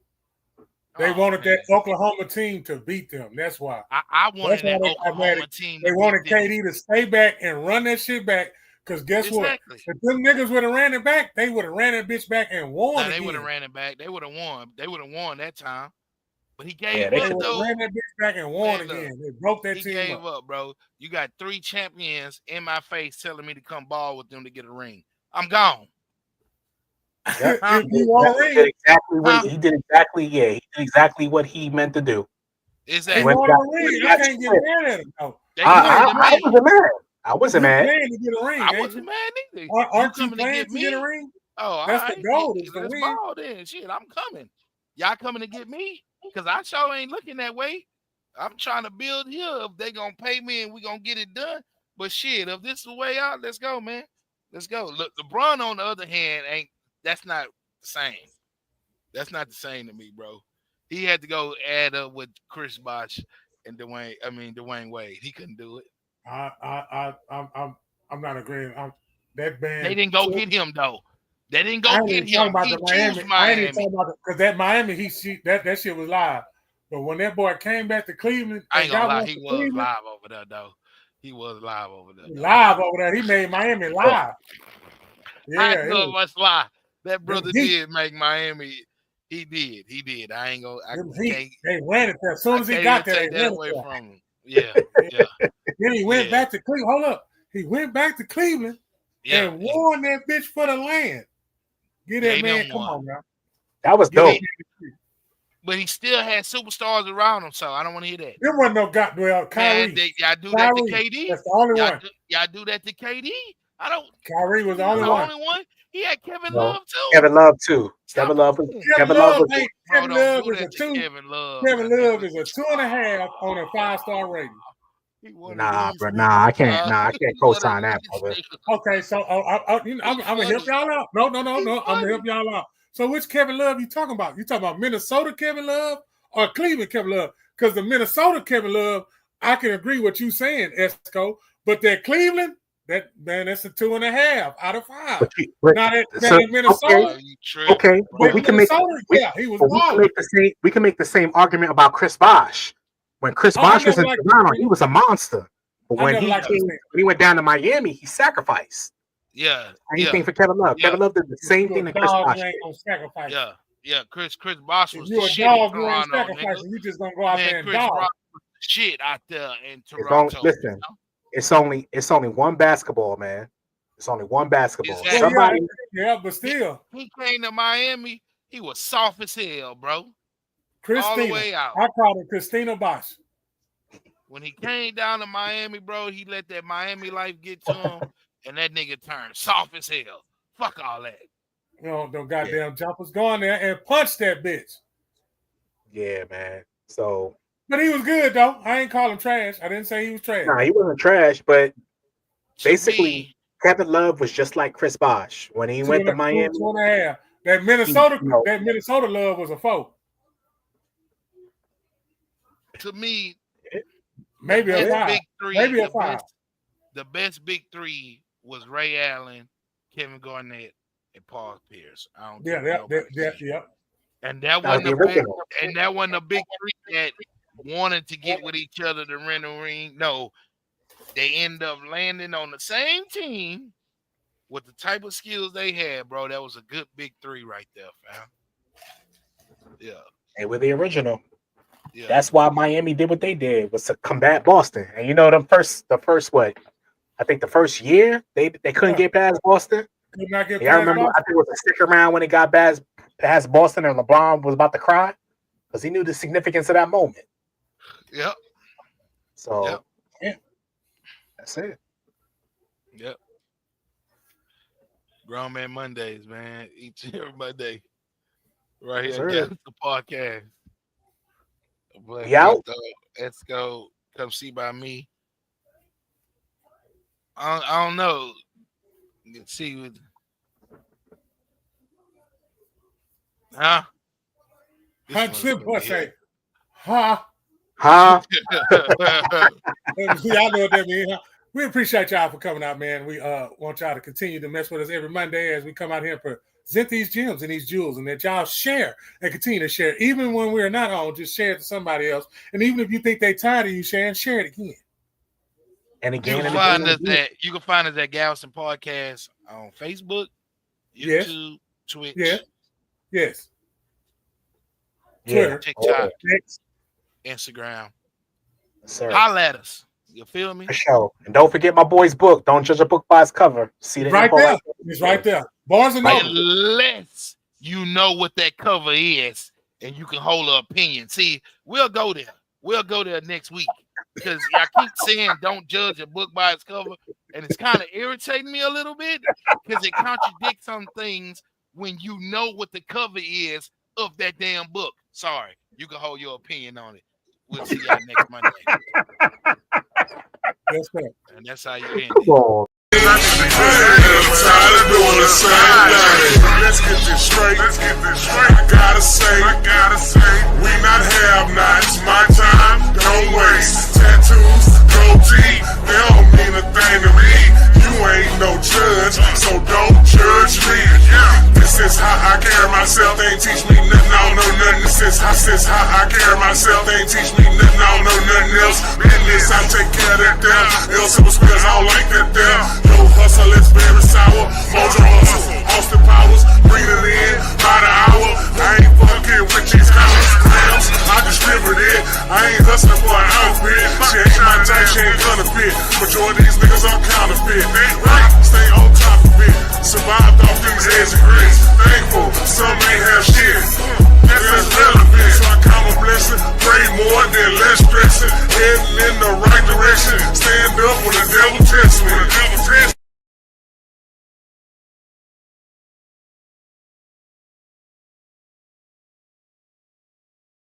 They wanted that Oklahoma team to beat them. That's why. I wanted that Oklahoma team. They wanted KD to stay back and run that shit back. Because guess what? If them niggas would have ran it back, they would have ran that bitch back and won. They would have ran it back. They would have won. They would have won that time. But he gave up, though. Ran that bitch back and won again. They broke that team up. He gave up, bro. You got 3 champions in my face telling me to come ball with them to get a ring. I'm gone. Yep. He did exactly what he meant to do. Exactly. I can't get mad at him. No. I wasn't mad. I wasn't mad. To get a ring, I wasn't mad either. Aren't you playing to get a ring? Oh, that's the goal. Is to win. Ball then. Shit, I'm coming. Y'all coming to get me? Because I sure ain't looking that way. I'm trying to build here. If they gonna pay me and we gonna get it done. But shit, if this is the way out, let's go, man. Let's go. Look, LeBron on the other hand that's not the same. That's not the same to me, bro. He had to go add up with Chris Bosh and Dwayne Wade. He couldn't do it. I'm not agreeing. That band. They didn't go get him though. They didn't go get him. He chose Miami. I ain't talking about because that Miami. That shit was live. But when that boy came back to Cleveland, I ain't gonna lie, he was live over there though. He was live over there. Live over there. He made Miami live. Yeah, I know much lie. That brother did make Miami. He did. I ain't gonna. They ran it there. As soon as he got there, they ran away from him. Yeah. Then he went back to Cleveland. Hold up. He went back to Cleveland and won that bitch for the land. Get that man. Come on, man. That was dope. But he still had superstars around him, so I don't want to hear that. There wasn't no Kyrie. Y'all do that to KD. That's the only one. Y'all do that to KD. Kyrie was the only one. He had Kevin Love too. Kevin Love too. Kevin Love is a 2.5 on a 5-star rating. Nah, I can't co-sign that, brother. Okay, so I'm gonna help y'all out. No, I'm gonna help y'all out. So which Kevin Love you talking about? You talking about Minnesota Kevin Love or Cleveland Kevin Love? Because the Minnesota Kevin Love, I can agree with you saying, ESCO, but that Cleveland. That's a 2.5 out of 5. Now that Minnesota, okay, but we can make the same argument about Chris Bosh. When Chris Bosh was in Toronto, he was a monster. But when he went down to Miami, he sacrificed. Yeah. Anything for Kevin Love. Kevin Love did the same thing that Chris Bosh did. Yeah. Chris Bosh was the shit in Toronto. You just gonna go out there and dog. Shit out there in Toronto. Listen. It's only one basketball, man. It's only one basketball. Exactly. But still. He came to Miami. He was soft as hell, bro. Christina. All the way out. I call her Christina Bosh. When he came down to Miami, bro, he let that Miami life get to him, and that nigga turned soft as hell. Fuck all that. Them goddamn jumpers. Go on there and punch that bitch. Yeah, man. So. But he was good, though. I ain't call him trash. I didn't say he was trash. No, he wasn't trash, but basically, Kevin Love was just like Chris Bosh. When he went to Miami. 2.5. That Minnesota Love was a 4. To me, maybe a 5. Maybe a 5. The best big 3 was Ray Allen, Kevin Garnett, and Paul Pierce. And that wasn't a big 3 that wanted to get with each other to rent a ring. No, they end up landing on the same team with the type of skills they had, bro. That was a good big 3 right there, fam. Yeah. They were the original. Yeah. That's why Miami did what they did, was to combat Boston. And you know, the first what? I think the first year they couldn't get past Boston. I remember I think it was a sticker round when it got past Boston and LeBron was about to cry because he knew the significance of that moment. Yep. So that's it. Yep. Grown Man Mondays, man. Each and every Monday. Right here at the podcast. Yeah. ESCO, come see by me. I don't know. You can see with Huh? Say, huh? Huh? Y'all know what that means. Huh? We appreciate y'all for coming out, man. We want y'all to continue to mess with us every Monday as we come out here and present these gems and these jewels, and that y'all share and continue to share. Even when we're not on, just share it to somebody else. And even if you think they're tired of you sharing, share it again. And again, you can find us at Galvestonpodcast on Facebook, YouTube, Twitch, yes, Twitter, TikTok, Instagram. Sir. Holla at us. You feel me? For sure. And don't forget my boy's book. Don't judge a book by its cover. See that right there. It's right there. Bars and numbers. Unless you know what that cover is, and you can hold an opinion. See, we'll go there. We'll go there next week because I keep saying don't judge a book by its cover, and it's kind of irritating me a little bit because it contradicts some things when you know what the cover is of that damn book. Sorry, you can hold your opinion on it. We'll see y'all next Monday. Yes, sir. And that's how you end it. Cool. I'm tired of doing the same thing. Let's get this straight. I gotta say, we not have-nots. My time, don't waste. Tattoos, goatee, they don't mean a thing to me. You ain't no judge, so don't judge me. This is how I carry myself. They ain't teach me nothing. I don't know nothing. This is how I carry myself. They ain't teach me nothing. I don't know nothing else. In this, I take care of that damn. Ill simple spills, I don't like that damn. Yo, hustle, it's very sour. Mojo hustle, Austin Powers, bring it in by the hour. I ain't fucking with these grams. I distribute it. I ain't hustling for an outfit. She ain't my type, she ain't gonna fit. Majority of these niggas are counterfeit.